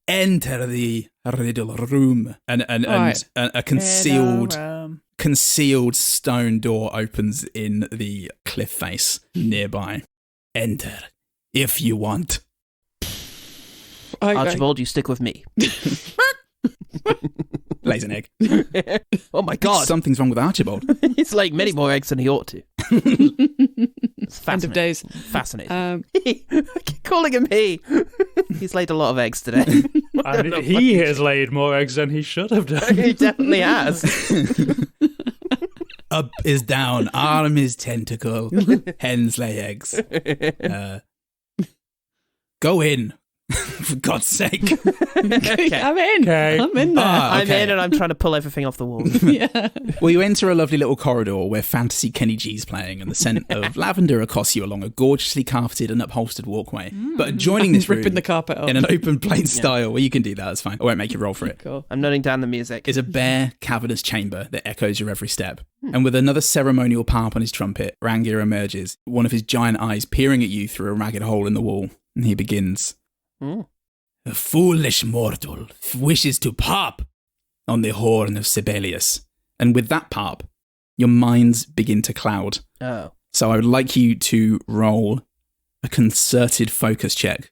[SPEAKER 1] enter the riddle room. And
[SPEAKER 5] Right.
[SPEAKER 1] a concealed stone door opens in the cliff face nearby. Enter if you want.
[SPEAKER 4] Archibald, you stick with me.
[SPEAKER 1] Lays an egg.
[SPEAKER 4] Oh my God.
[SPEAKER 1] Something's wrong with Archibald.
[SPEAKER 4] He's laying many more eggs than he ought to. It's
[SPEAKER 5] End of
[SPEAKER 4] fascinating.
[SPEAKER 5] days.
[SPEAKER 4] Fascinating.
[SPEAKER 5] Um,
[SPEAKER 4] I keep calling him he. He's laid a lot of eggs today.
[SPEAKER 3] He has laid more eggs than he should have done.
[SPEAKER 4] He definitely has.
[SPEAKER 1] Up is down, arm is tentacle, hens lay eggs. Go in, for God's sake.
[SPEAKER 4] Okay.
[SPEAKER 5] I'm in.
[SPEAKER 3] Okay.
[SPEAKER 5] I'm in there.
[SPEAKER 1] Ah,
[SPEAKER 4] I'm
[SPEAKER 1] okay.
[SPEAKER 4] in and I'm trying to pull everything off the wall.
[SPEAKER 5] Yeah.
[SPEAKER 1] Well, you enter a lovely little corridor where fantasy Kenny G's playing and the scent of lavender accosts you along a gorgeously carpeted and upholstered walkway. But adjoining this room,
[SPEAKER 5] Ripping the carpet off.
[SPEAKER 1] in an open plane style, well, you can do that, that's fine. I won't make you roll for it.
[SPEAKER 5] Cool.
[SPEAKER 4] I'm noting down the music.
[SPEAKER 1] Is a bare, cavernous chamber that echoes your every step. And with another ceremonial harp on his trumpet, Rangir emerges, one of his giant eyes peering at you through a ragged hole in the wall. And he begins.
[SPEAKER 4] Mm.
[SPEAKER 1] A foolish mortal wishes to pop on the horn of Sibelius. And with that pop, your minds begin to cloud.
[SPEAKER 4] Oh.
[SPEAKER 1] So I would like you to roll a concerted focus check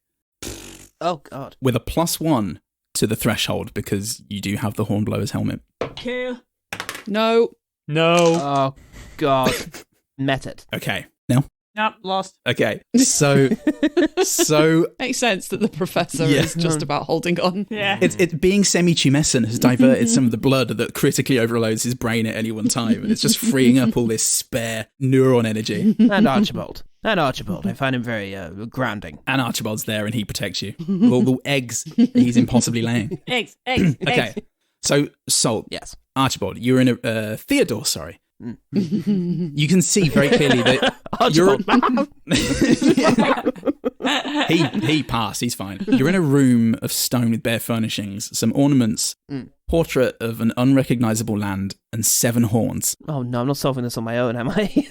[SPEAKER 4] Oh, God.
[SPEAKER 1] with a +1 to the threshold because you do have the Hornblower's helmet.
[SPEAKER 2] Kill.
[SPEAKER 5] No.
[SPEAKER 3] No.
[SPEAKER 4] Oh, God. Met it.
[SPEAKER 1] Okay. No?
[SPEAKER 2] Nope, lost.
[SPEAKER 1] Okay. So
[SPEAKER 5] Makes sense that the professor
[SPEAKER 1] Yeah.
[SPEAKER 5] is just about holding on.
[SPEAKER 2] Yeah.
[SPEAKER 1] it's being semi-tumescent has diverted some of the blood that critically overloads his brain at any one time. And it's just freeing up all this spare neuron energy.
[SPEAKER 4] And Archibald. I find him very grounding.
[SPEAKER 1] And Archibald's there and he protects you. With all the eggs that he's impossibly laying.
[SPEAKER 2] Eggs.
[SPEAKER 1] Okay. So, Salt,
[SPEAKER 4] Yes.
[SPEAKER 1] Archibald, you're in a... Theodore, sorry. You can see very clearly that you're... he passed, he's fine. You're in a room of stone with bare furnishings, some ornaments, portrait of an unrecognisable land, and 7 horns.
[SPEAKER 4] Oh, no, I'm not solving this on my own, am I?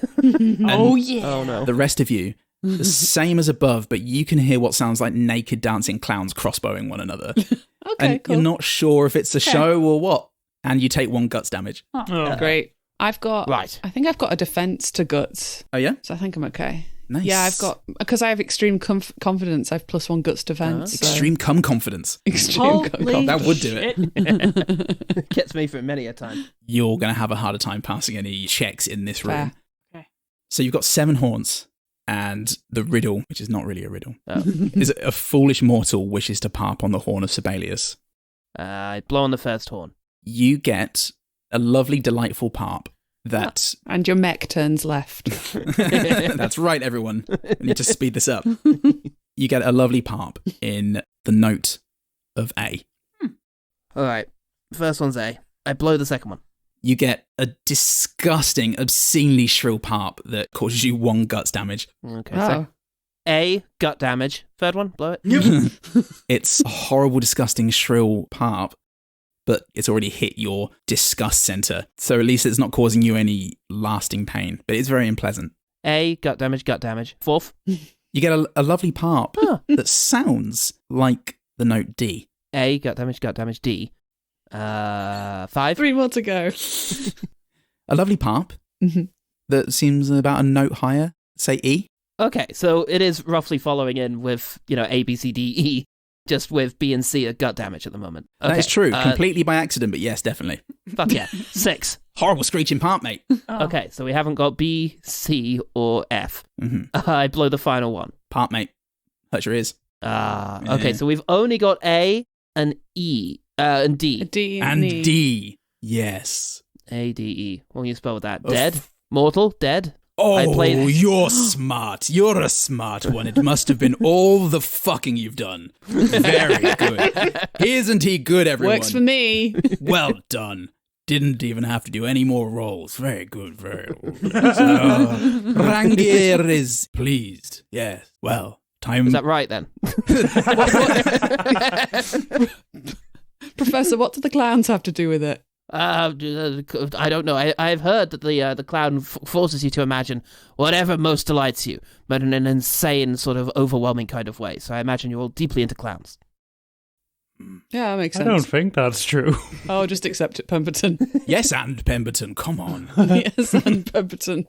[SPEAKER 2] Oh, yeah.
[SPEAKER 4] Oh, no.
[SPEAKER 1] The rest of you, the same as above, but you can hear what sounds like naked dancing clowns crossbowing one another.
[SPEAKER 5] Okay,
[SPEAKER 1] And
[SPEAKER 5] cool.
[SPEAKER 1] you're not sure if it's a show or what. And you take 1 guts damage.
[SPEAKER 3] Oh.
[SPEAKER 5] Great. I've got...
[SPEAKER 4] Right.
[SPEAKER 5] I think I've got a defense to guts,
[SPEAKER 1] Oh, yeah?
[SPEAKER 5] so I think I'm okay.
[SPEAKER 1] Nice.
[SPEAKER 5] Yeah, I've got... Because I have extreme confidence, I have +1 guts defense. so-
[SPEAKER 1] Extreme cum confidence.
[SPEAKER 5] Extreme
[SPEAKER 2] Holy
[SPEAKER 1] That would do it.
[SPEAKER 2] shit.
[SPEAKER 4] Gets me through many a time.
[SPEAKER 1] You're going to have a harder time passing any checks in this room.
[SPEAKER 5] Fair.
[SPEAKER 2] Okay.
[SPEAKER 1] So you've got 7 horns, and the riddle, which is not really a riddle,
[SPEAKER 4] Oh.
[SPEAKER 1] is a foolish mortal wishes to harp on the horn of Sibelius.
[SPEAKER 4] I blow on the first horn.
[SPEAKER 1] You get a lovely, delightful parp that...
[SPEAKER 5] And your mech turns left.
[SPEAKER 1] That's right, everyone. We need to speed this up. You get a lovely parp in the note of A.
[SPEAKER 4] All right. First one's A. I blow the second one.
[SPEAKER 1] You get a disgusting, obscenely shrill parp that causes you 1 guts damage.
[SPEAKER 4] Okay.
[SPEAKER 5] Oh.
[SPEAKER 4] So A, gut damage. Third one, blow it.
[SPEAKER 1] It's a horrible, disgusting, shrill parp, but it's already hit your disgust center. So at least it's not causing you any lasting pain, but it's very unpleasant.
[SPEAKER 4] A, gut damage. Fourth.
[SPEAKER 1] You get a lovely parp
[SPEAKER 4] Huh.
[SPEAKER 1] that sounds like the note D.
[SPEAKER 4] A, gut damage. D. 5.
[SPEAKER 5] 3 more to go.
[SPEAKER 1] A lovely parp
[SPEAKER 5] Mhm.
[SPEAKER 1] that seems about a note higher, say E.
[SPEAKER 4] Okay, so it is roughly following in with, A, B, C, D, E, just with B and C at gut damage at the moment. Okay.
[SPEAKER 1] That is true, completely by accident, but yes, definitely.
[SPEAKER 4] Fuck yeah. 6.
[SPEAKER 1] Horrible screeching parp, mate.
[SPEAKER 2] Oh.
[SPEAKER 4] Okay, so we haven't got B, C, or F.
[SPEAKER 1] hmm
[SPEAKER 4] I blow the final one.
[SPEAKER 1] Parp, mate. Hurts your ears.
[SPEAKER 4] Okay, so we've only got A and E, and D.
[SPEAKER 5] D
[SPEAKER 1] And
[SPEAKER 5] E.
[SPEAKER 1] D. Yes.
[SPEAKER 4] A, D, E. What do you spell that?
[SPEAKER 1] Oof.
[SPEAKER 4] Dead? Mortal? Dead?
[SPEAKER 1] Oh,
[SPEAKER 4] I played-
[SPEAKER 1] you're smart. You're a smart one. It must have been all the fucking you've done. Very good. Isn't he good, everyone?
[SPEAKER 5] Works for me.
[SPEAKER 1] Well done. Didn't even have to do any more rolls. Very good, very good. So, Rangier is pleased. Yes. Well, time...
[SPEAKER 4] Is that right then?
[SPEAKER 5] Professor, what do the clowns have to do with it?
[SPEAKER 4] I don't know. I've heard that the clown forces you to imagine whatever most delights you, but in an insane, sort of overwhelming kind of way. So I imagine you're all deeply into clowns.
[SPEAKER 5] Yeah, that makes
[SPEAKER 3] I
[SPEAKER 5] sense.
[SPEAKER 3] don't think that's true.
[SPEAKER 5] Oh, just accept it, Pemberton.
[SPEAKER 1] Yes, and Pemberton, come on.
[SPEAKER 5] Yes, and Pemberton.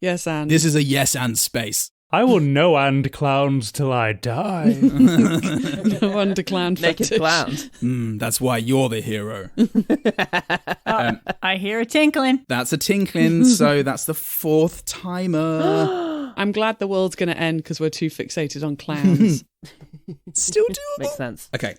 [SPEAKER 5] Yes, and.
[SPEAKER 1] This is a yes and space.
[SPEAKER 3] I will no and clowns till I die.
[SPEAKER 5] No wonder clown
[SPEAKER 4] Naked
[SPEAKER 5] fetish.
[SPEAKER 4] clowns.
[SPEAKER 1] That's why you're the hero.
[SPEAKER 2] I hear a tinkling.
[SPEAKER 1] That's a tinkling, so that's the 4th timer.
[SPEAKER 5] I'm glad the world's going to end because we're too fixated on clowns.
[SPEAKER 1] Still doable.
[SPEAKER 4] Makes sense.
[SPEAKER 1] Okay.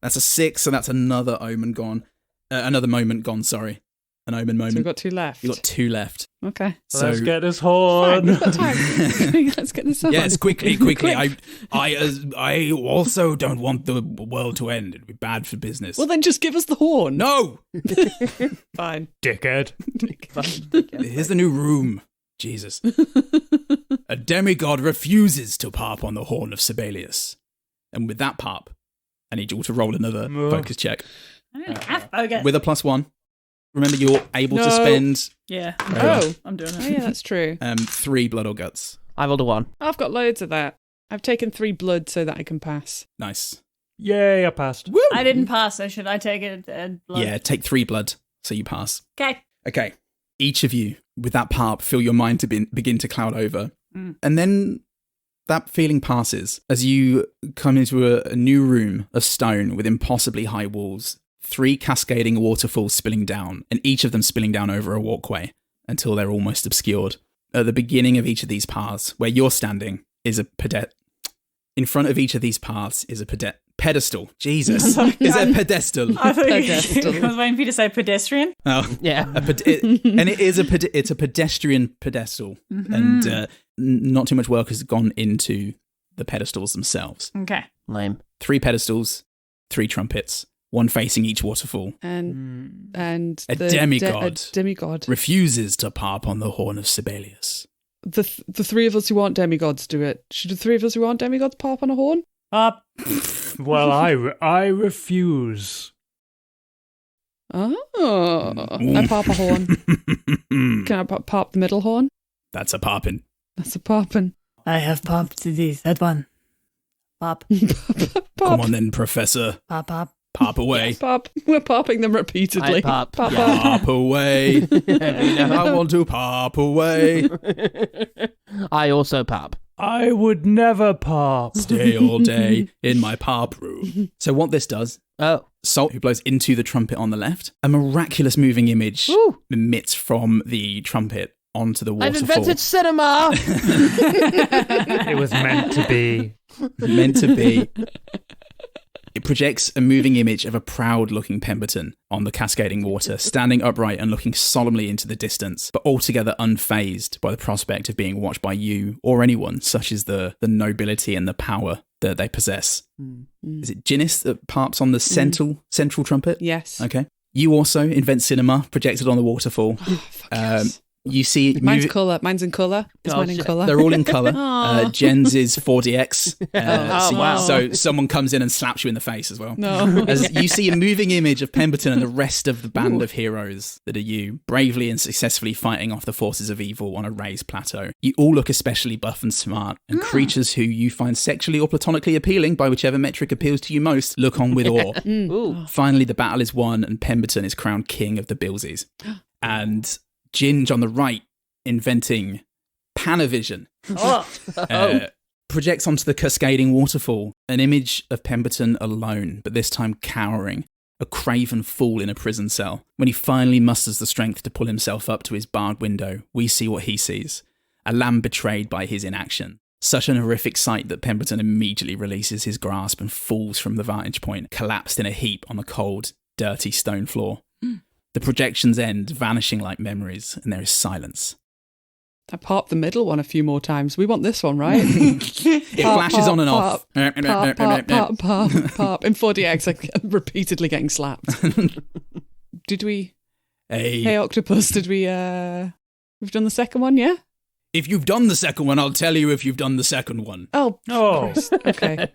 [SPEAKER 1] That's a 6, so that's another omen gone. Another moment gone, sorry. An omen
[SPEAKER 5] So we've
[SPEAKER 1] moment.
[SPEAKER 5] got 2 left.
[SPEAKER 1] You got 2 left.
[SPEAKER 5] Okay.
[SPEAKER 1] So
[SPEAKER 3] Let's get this
[SPEAKER 5] Fine,
[SPEAKER 3] horn.
[SPEAKER 5] we've got time. Let's get this on.
[SPEAKER 1] yes, quickly.
[SPEAKER 5] Quick.
[SPEAKER 1] I also don't want the world to end. It'd be bad for business.
[SPEAKER 5] Well, then just give us the horn.
[SPEAKER 1] No!
[SPEAKER 5] Fine.
[SPEAKER 3] Dickhead.
[SPEAKER 1] Here's the new room. Jesus. A demigod refuses to harp on the horn of Sibelius. And with that harp, I need you all to roll another focus check.
[SPEAKER 2] I don't have focus.
[SPEAKER 1] With a +1. Remember, you're able to
[SPEAKER 5] No.
[SPEAKER 1] spend
[SPEAKER 2] Yeah.
[SPEAKER 5] Oh.
[SPEAKER 2] I'm doing
[SPEAKER 5] Oh,
[SPEAKER 2] it.
[SPEAKER 5] yeah, that's true.
[SPEAKER 1] 3 blood or guts.
[SPEAKER 4] I rolled a 1.
[SPEAKER 5] I've got loads of that. I've taken 3 blood so that I can pass.
[SPEAKER 1] Nice.
[SPEAKER 3] Yay, I passed.
[SPEAKER 1] Woo!
[SPEAKER 2] I didn't pass, so should I take it? Blood?
[SPEAKER 1] Yeah, take 3 blood so you pass.
[SPEAKER 2] Okay.
[SPEAKER 1] Okay. Each of you, with that parp, feel your mind to begin to cloud over. And then that feeling passes as you come into a new room of stone with impossibly high walls, 3 cascading waterfalls spilling down, and each of them spilling down over a walkway until they're almost obscured. At the beginning of each of these paths, where you're standing, is a in front of each of these paths is a pedestal. Jesus. Is it a pedestal?
[SPEAKER 2] I thought
[SPEAKER 5] Pedestal.
[SPEAKER 2] I was waiting for you to say pedestrian.
[SPEAKER 1] Oh.
[SPEAKER 4] Yeah.
[SPEAKER 1] And it's a pedestrian pedestal. And not too much work has gone into the pedestals themselves.
[SPEAKER 2] Okay.
[SPEAKER 4] Lame.
[SPEAKER 1] 3 pedestals, 3 trumpets, 1 facing each waterfall.
[SPEAKER 5] And
[SPEAKER 1] A
[SPEAKER 5] the
[SPEAKER 1] demigod.
[SPEAKER 5] a demigod.
[SPEAKER 1] Refuses to harp on the horn of Sibelius.
[SPEAKER 5] The 3 of us who aren't demigods do it. Should the 3 of us who aren't demigods pop on a horn?
[SPEAKER 3] Well, I refuse.
[SPEAKER 5] Oh, I pop a horn. Can I pop the middle horn?
[SPEAKER 1] That's a poppin'.
[SPEAKER 5] That's a popping.
[SPEAKER 2] I have popped that one. Pop.
[SPEAKER 1] Come on then, Professor.
[SPEAKER 2] Pop, pop.
[SPEAKER 1] Pop away.
[SPEAKER 5] Pop. We're popping them repeatedly.
[SPEAKER 4] I pop.
[SPEAKER 5] Pop,
[SPEAKER 4] Yeah.
[SPEAKER 5] pop.
[SPEAKER 1] Pop away. I want to pop away.
[SPEAKER 4] I also pop.
[SPEAKER 3] I would never pop.
[SPEAKER 1] Stay all day in my pop room. So what this does,
[SPEAKER 4] Oh.
[SPEAKER 1] Salt, who blows into the trumpet on the left, a miraculous moving image
[SPEAKER 4] Woo.
[SPEAKER 1] emits from the trumpet onto the
[SPEAKER 4] I've
[SPEAKER 1] waterfall.
[SPEAKER 4] invented cinema!
[SPEAKER 3] It was meant to be.
[SPEAKER 1] Meant to be. It projects a moving image of a proud-looking Pemberton on the cascading water, standing upright and looking solemnly into the distance, but altogether unfazed by the prospect of being watched by you or anyone, such as the nobility and the power that they possess. Is it Ginnis that parps on the central trumpet?
[SPEAKER 5] Yes.
[SPEAKER 1] Okay. You also invent cinema, projected on the waterfall.
[SPEAKER 5] Fuck yes.
[SPEAKER 1] You see...
[SPEAKER 5] Mine's colour. Mine's in colour. Is
[SPEAKER 4] Oh,
[SPEAKER 5] mine in
[SPEAKER 4] shit.
[SPEAKER 5] colour?
[SPEAKER 1] They're all in colour.
[SPEAKER 5] Aw.
[SPEAKER 1] Jen's is 4DX.
[SPEAKER 4] wow.
[SPEAKER 1] So someone comes in and slaps you in the face as well.
[SPEAKER 5] No.
[SPEAKER 1] As you see a moving image of Pemberton and the rest of the band of heroes that are you, bravely and successfully fighting off the forces of evil on a raised plateau. You all look especially buff and smart, and creatures who you find sexually or platonically appealing, by whichever metric appeals to you most, look on with awe.
[SPEAKER 4] Ooh.
[SPEAKER 1] Finally, the battle is won, and Pemberton is crowned king of the Billsies. And Ginge on the right, inventing Panavision, projects onto the cascading waterfall an image of Pemberton alone, but this time cowering, a craven fool in a prison cell. When he finally musters the strength to pull himself up to his barred window, we see what he sees, a lamb betrayed by his inaction. Such an horrific sight that Pemberton immediately releases his grasp and falls from the vantage point, collapsed in a heap on the cold, dirty stone floor. The projections end, vanishing like memories, and there is silence.
[SPEAKER 5] I popped the middle one a few more times. We want this one, right?
[SPEAKER 1] It flashes on and off.
[SPEAKER 5] Pop. In 4DX, I'm repeatedly getting slapped. Did we... Hey, Octopus, did we... We've done the second one, yeah?
[SPEAKER 1] If you've done the second one, I'll tell you if you've done the second one.
[SPEAKER 5] Oh,
[SPEAKER 3] Oh.
[SPEAKER 5] Christ. Okay.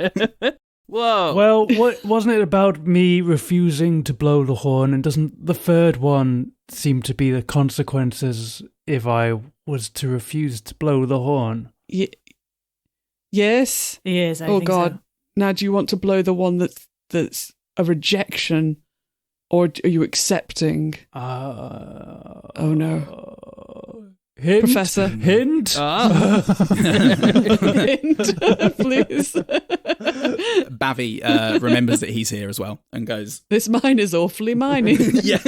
[SPEAKER 4] Whoa.
[SPEAKER 3] Well, wasn't it about me refusing to blow the horn? And doesn't the third one seem to be the consequences if I was to refuse to blow the horn?
[SPEAKER 5] Yes?
[SPEAKER 2] Yes, I
[SPEAKER 5] Oh,
[SPEAKER 2] think
[SPEAKER 5] God.
[SPEAKER 2] so.
[SPEAKER 5] Now, do you want to blow the one that's a rejection, or are you accepting?
[SPEAKER 3] Oh,
[SPEAKER 5] no.
[SPEAKER 3] Hint?
[SPEAKER 5] Professor.
[SPEAKER 3] Hint?
[SPEAKER 5] Hint, please.
[SPEAKER 1] Bavy remembers that he's here as well and goes,
[SPEAKER 5] This mine is awfully miney.
[SPEAKER 1] yeah.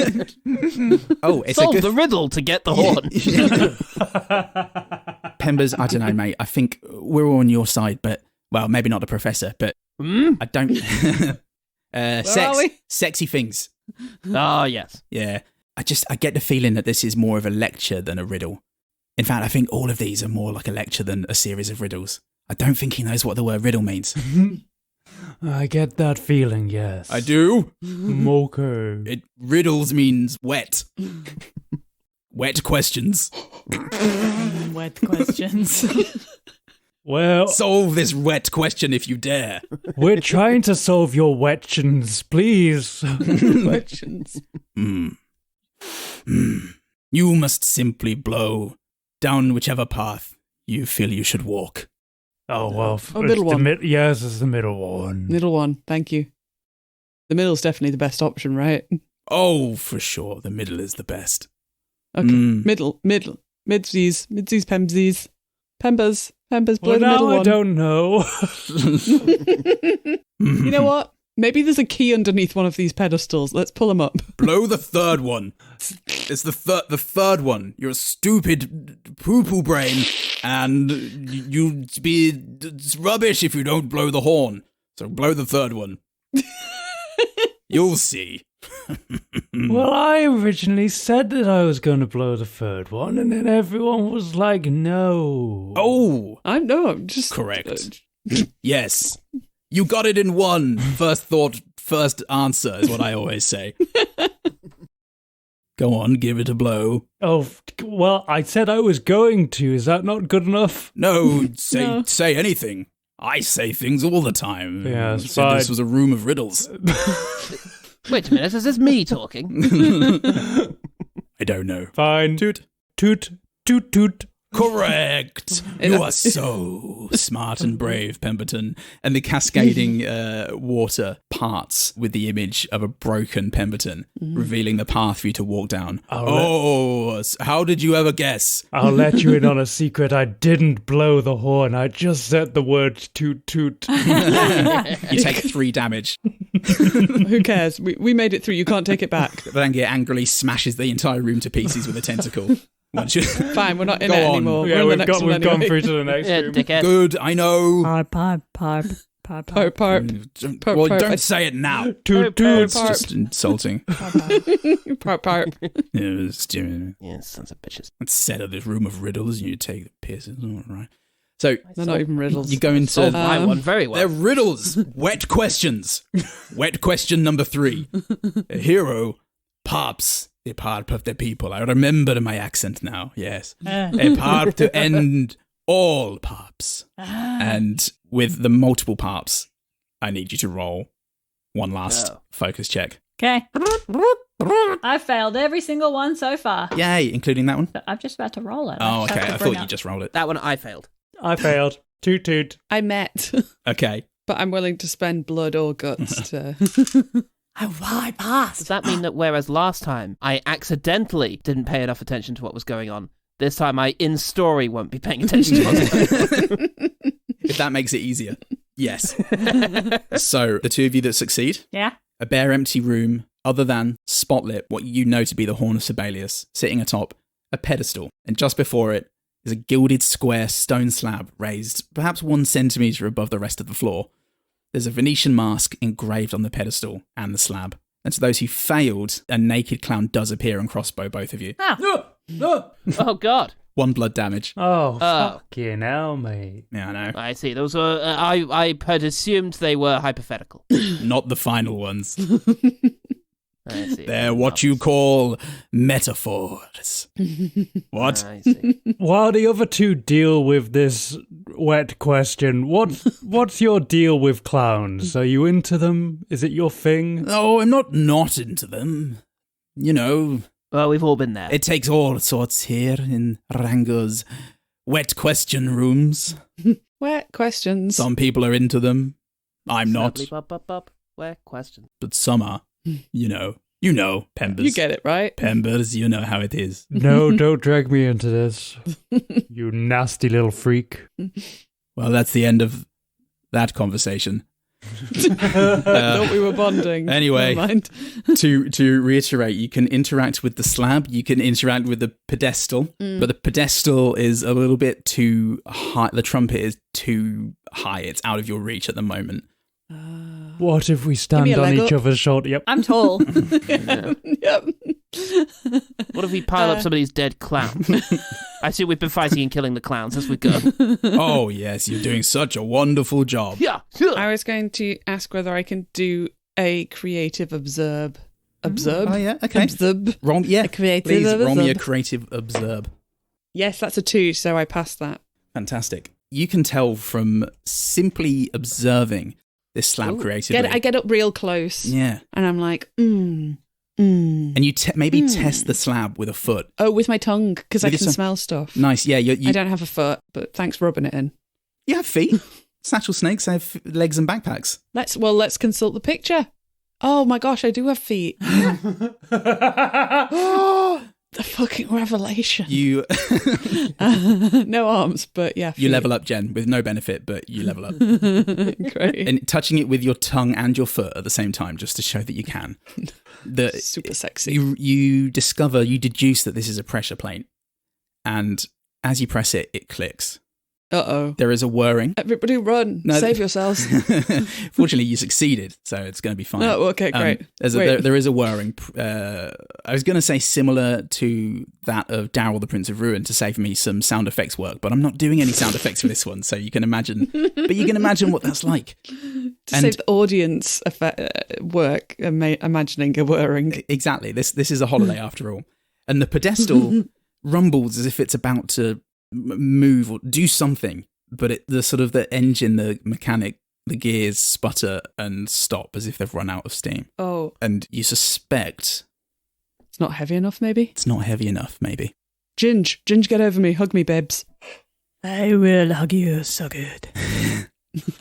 [SPEAKER 1] Oh, it's
[SPEAKER 4] Solve
[SPEAKER 1] a
[SPEAKER 4] the
[SPEAKER 1] good...
[SPEAKER 4] riddle to get the horn.
[SPEAKER 1] Pembers, I don't know, mate. I think we're all on your side, but, well, maybe not the professor, but I don't...
[SPEAKER 5] are we?
[SPEAKER 1] Sexy things.
[SPEAKER 4] Oh, yes.
[SPEAKER 1] Yeah. I get the feeling that this is more of a lecture than a riddle. In fact, I think all of these are more like a lecture than a series of riddles. I don't think he knows what the word riddle means.
[SPEAKER 3] I get that feeling, yes.
[SPEAKER 1] I do.
[SPEAKER 3] Okay.
[SPEAKER 1] Riddles means wet. Wet questions.
[SPEAKER 2] Wet questions.
[SPEAKER 3] Well,
[SPEAKER 1] Solve this wet question if you dare.
[SPEAKER 3] we're trying to solve your wetchins, please.
[SPEAKER 5] Questions.
[SPEAKER 1] You must simply blow down whichever path you feel you should walk.
[SPEAKER 3] Oh, well.
[SPEAKER 5] middle one.
[SPEAKER 3] Yes, it's the middle one.
[SPEAKER 5] Middle one, thank you. The middle's definitely the best option, right?
[SPEAKER 1] Oh, for sure. The middle is the best.
[SPEAKER 5] Okay, middle. Midsies, Pemsies. Pembers, blow the middle one.
[SPEAKER 3] I don't know.
[SPEAKER 5] You know what? Maybe there's a key underneath one of these pedestals. Let's pull them up.
[SPEAKER 1] Blow the third one. It's the third one. You're a stupid poo-poo brain, and you'd be rubbish if you don't blow the horn. So blow the third one. You'll see.
[SPEAKER 3] Well, I originally said that I was going to blow the third one, and then everyone was like, no.
[SPEAKER 1] Oh,
[SPEAKER 5] I'm just...
[SPEAKER 1] correct. Yes. You got it in one. First thought, first answer is what I always say. Go on, give it a blow.
[SPEAKER 3] Oh, well, I said I was going to. Is that not good enough?
[SPEAKER 1] No, say anything. I say things all the time.
[SPEAKER 3] Yeah, it's
[SPEAKER 1] so
[SPEAKER 3] fine.
[SPEAKER 1] This was a room of riddles.
[SPEAKER 4] Wait a minute, is this me talking?
[SPEAKER 1] I don't know.
[SPEAKER 3] Fine. Toot, toot, toot, toot.
[SPEAKER 1] Correct. You are so smart and brave, Pemberton. And the cascading water parts with the image of a broken Pemberton, revealing the path for you to walk down. How did you ever guess?
[SPEAKER 3] I'll let you in on a secret. I didn't blow the horn. I just said the word toot, toot.
[SPEAKER 1] You take 3 damage.
[SPEAKER 5] Who cares? We made it through. You can't take it back.
[SPEAKER 1] Vangia angrily smashes the entire room to pieces with a tentacle.
[SPEAKER 5] Fine, we're not in it anymore.
[SPEAKER 3] Yeah,
[SPEAKER 5] we've
[SPEAKER 3] gone through to the next room.
[SPEAKER 4] Dickhead.
[SPEAKER 1] Good, I know.
[SPEAKER 2] Parp.
[SPEAKER 1] Well, don't say it now.
[SPEAKER 3] Toot, toot.
[SPEAKER 1] It's just insulting.
[SPEAKER 5] Parp.
[SPEAKER 4] Yeah, sons of bitches.
[SPEAKER 1] Let's set up this room of riddles and you take the pisses. All right. So
[SPEAKER 5] They're not even riddles.
[SPEAKER 1] You go into
[SPEAKER 4] Solved my one very well.
[SPEAKER 1] They're riddles. Wet questions. Wet question number 3. A hero parps the parp of the people. I remember my accent now. Yes. A parp to end all parps. And with the multiple parps, I need you to roll one last focus check.
[SPEAKER 2] Okay. I failed every single one so far.
[SPEAKER 1] Yay, including that one?
[SPEAKER 2] I'm just about to roll it.
[SPEAKER 1] Oh, okay. I thought you just rolled it.
[SPEAKER 4] That one I failed.
[SPEAKER 3] I failed. Toot, toot.
[SPEAKER 5] I met.
[SPEAKER 1] Okay.
[SPEAKER 5] But I'm willing to spend blood or guts to...
[SPEAKER 2] I passed.
[SPEAKER 4] Does that mean that whereas last time I accidentally didn't pay enough attention to what was going on, this time I in story won't be paying attention to what's going on?
[SPEAKER 1] If that makes it easier. Yes. So, the 2 of you that succeed,
[SPEAKER 2] Yeah.
[SPEAKER 1] a bare empty room, other than spotlit, what you know to be the Horn of Sibelius, sitting atop a pedestal. And just before it is a gilded square stone slab raised perhaps 1 centimetre above the rest of the floor. There's a Venetian mask engraved on the pedestal and the slab. And to those who failed, a naked clown does appear and crossbow both of you.
[SPEAKER 4] Oh, God.
[SPEAKER 1] 1 blood damage.
[SPEAKER 3] Oh, fucking hell, mate.
[SPEAKER 1] Yeah, I know.
[SPEAKER 4] I see. Those were... I had assumed they were hypothetical.
[SPEAKER 1] Not the final ones.
[SPEAKER 4] I see.
[SPEAKER 1] They're what you call metaphors. What?
[SPEAKER 4] I see.
[SPEAKER 3] While the other 2 deal with this wet question, what's your deal with clowns? Are you into them? Is it your thing?
[SPEAKER 1] Oh, I'm not into them. You know,
[SPEAKER 4] Well, we've all been there.
[SPEAKER 1] it takes all sorts here in Rango's wet question rooms.
[SPEAKER 5] Wet questions.
[SPEAKER 1] Some people are into them. I'm not,
[SPEAKER 4] Where question?
[SPEAKER 1] but some are. You know, Pembers.
[SPEAKER 5] You get it, right?
[SPEAKER 1] Pembers, you know how it is.
[SPEAKER 3] No, don't drag me into this. You nasty little freak.
[SPEAKER 1] Well, that's the end of that conversation.
[SPEAKER 5] Thought we were bonding.
[SPEAKER 1] Anyway.
[SPEAKER 5] Never mind.
[SPEAKER 1] To reiterate, you can interact with the slab, you can interact with the pedestal, but the pedestal is a little bit too high. The trumpet is too high. It's out of your reach at the moment.
[SPEAKER 3] What if we stand
[SPEAKER 5] a
[SPEAKER 3] on
[SPEAKER 5] leg
[SPEAKER 3] each
[SPEAKER 5] up.
[SPEAKER 3] other short? Yep.
[SPEAKER 2] I'm tall.
[SPEAKER 5] Yep.
[SPEAKER 4] What if we pile up somebody's dead clown? I see we've been fighting and killing the clowns as we go.
[SPEAKER 1] Oh, yes, you're doing such a wonderful job.
[SPEAKER 4] Yeah.
[SPEAKER 5] I was going to ask whether I can do a creative observe. Observe?
[SPEAKER 1] Oh, yeah, okay.
[SPEAKER 5] Observe.
[SPEAKER 1] Wrong, yeah.
[SPEAKER 5] A creative
[SPEAKER 1] Please roll me a
[SPEAKER 5] observe.
[SPEAKER 1] creative observe.
[SPEAKER 5] Yes, that's a 2, so I passed that.
[SPEAKER 1] Fantastic. You can tell from simply observing this slab creatively.
[SPEAKER 5] I get up real close.
[SPEAKER 1] Yeah.
[SPEAKER 5] And I'm like,
[SPEAKER 1] And you maybe test the slab with a foot.
[SPEAKER 5] Oh, with my tongue, because I
[SPEAKER 1] With
[SPEAKER 5] can
[SPEAKER 1] your tongue.
[SPEAKER 5] smell stuff.
[SPEAKER 1] Nice, yeah.
[SPEAKER 5] I don't have a foot, but thanks for rubbing it in.
[SPEAKER 1] You have feet. Satchel snakes have legs and backpacks.
[SPEAKER 5] Let's consult the picture. Oh my gosh, I do have feet. The fucking revelation.
[SPEAKER 1] You
[SPEAKER 5] no arms, but yeah. Feet.
[SPEAKER 1] You level up, Jen, with no benefit, but you level up.
[SPEAKER 5] Great.
[SPEAKER 1] And touching it with your tongue and your foot at the same time, just to show that you can.
[SPEAKER 5] Super sexy.
[SPEAKER 1] You deduce that this is a pressure plate. And as you press it, it clicks.
[SPEAKER 5] Uh-oh.
[SPEAKER 1] There is a whirring.
[SPEAKER 5] Everybody run. Save yourselves.
[SPEAKER 1] Fortunately, you succeeded, so it's going to be fine.
[SPEAKER 5] Oh, okay, great.
[SPEAKER 1] There is a whirring. I was going to say similar to that of Daryl, the Prince of Ruin, to save me some sound effects work, but I'm not doing any sound effects for this one, so you can imagine. But you can imagine what that's like.
[SPEAKER 5] To save the audience work, imagining a whirring.
[SPEAKER 1] Exactly. This is a holiday after all. And the pedestal rumbles as if it's about to move or do something, but the engine, the mechanic, the gears sputter and stop as if they've run out of steam.
[SPEAKER 5] Oh.
[SPEAKER 1] And you suspect
[SPEAKER 5] it's not heavy enough, maybe?
[SPEAKER 1] It's not heavy enough, maybe.
[SPEAKER 5] Ginge, get over me. Hug me, babes.
[SPEAKER 2] I will hug you so good.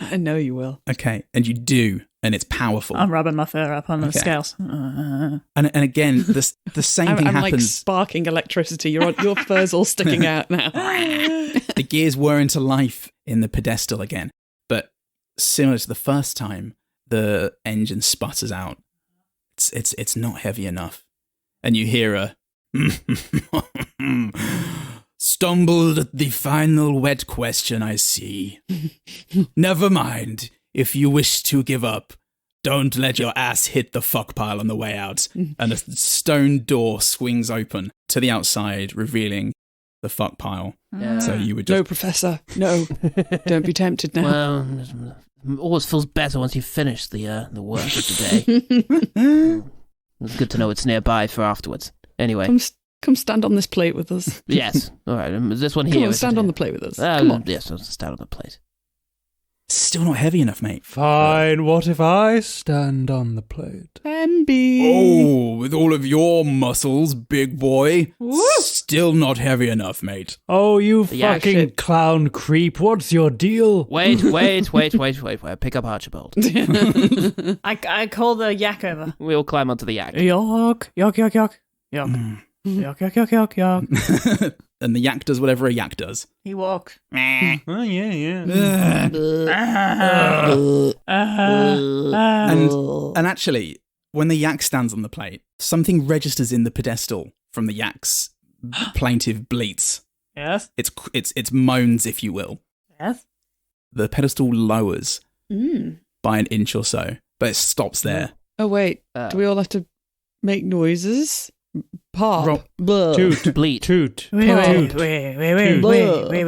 [SPEAKER 5] I know you will.
[SPEAKER 1] Okay, and you do, and it's powerful.
[SPEAKER 2] I'm rubbing my fur up on the scales.
[SPEAKER 1] And again, the same thing happens.
[SPEAKER 5] I'm like sparking electricity. Your fur's all sticking out now.
[SPEAKER 1] The gears whir into life in the pedestal again, but similar to the first time, the engine sputters out. It's not heavy enough, and you hear a stumbled at the final wet question, I see. Never mind. If you wish to give up, don't let your ass hit the fuck pile on the way out. And a stone door swings open to the outside, revealing the fuck pile.
[SPEAKER 4] Yeah.
[SPEAKER 1] So you would just...
[SPEAKER 5] No, Professor. No. Don't be tempted now.
[SPEAKER 4] Well, it always feels better once you've finished the work of the day. It's good to know it's nearby for afterwards. Anyway.
[SPEAKER 5] Come stand on this plate with us.
[SPEAKER 4] Yes. All right. This one here.
[SPEAKER 5] Come on, stand on the plate with us. Come on.
[SPEAKER 4] Yes, I'll stand on the plate.
[SPEAKER 1] Still not heavy enough, mate.
[SPEAKER 3] Fine. What if I stand on the plate?
[SPEAKER 5] Bambi.
[SPEAKER 1] Oh, with all of your muscles, big boy. Woo! Still not heavy enough, mate.
[SPEAKER 3] Oh, you fucking clown creep. What's your deal?
[SPEAKER 4] Wait. Pick up Archibald.
[SPEAKER 2] I call the yak over.
[SPEAKER 4] We all climb onto the yak.
[SPEAKER 2] Yak. Yak.
[SPEAKER 1] And the yak does whatever a yak does.
[SPEAKER 2] He walks.
[SPEAKER 3] Oh, yeah.
[SPEAKER 1] And actually, when the yak stands on the plate, something registers in the pedestal from the yak's plaintive bleats.
[SPEAKER 2] Yes.
[SPEAKER 1] It's moans, if you will.
[SPEAKER 2] Yes.
[SPEAKER 1] The pedestal lowers by an inch or so, but it stops there.
[SPEAKER 5] Oh wait, do we all have to make noises? Pop.
[SPEAKER 3] Toot.
[SPEAKER 4] Bleat.
[SPEAKER 3] Toot.
[SPEAKER 2] Wait.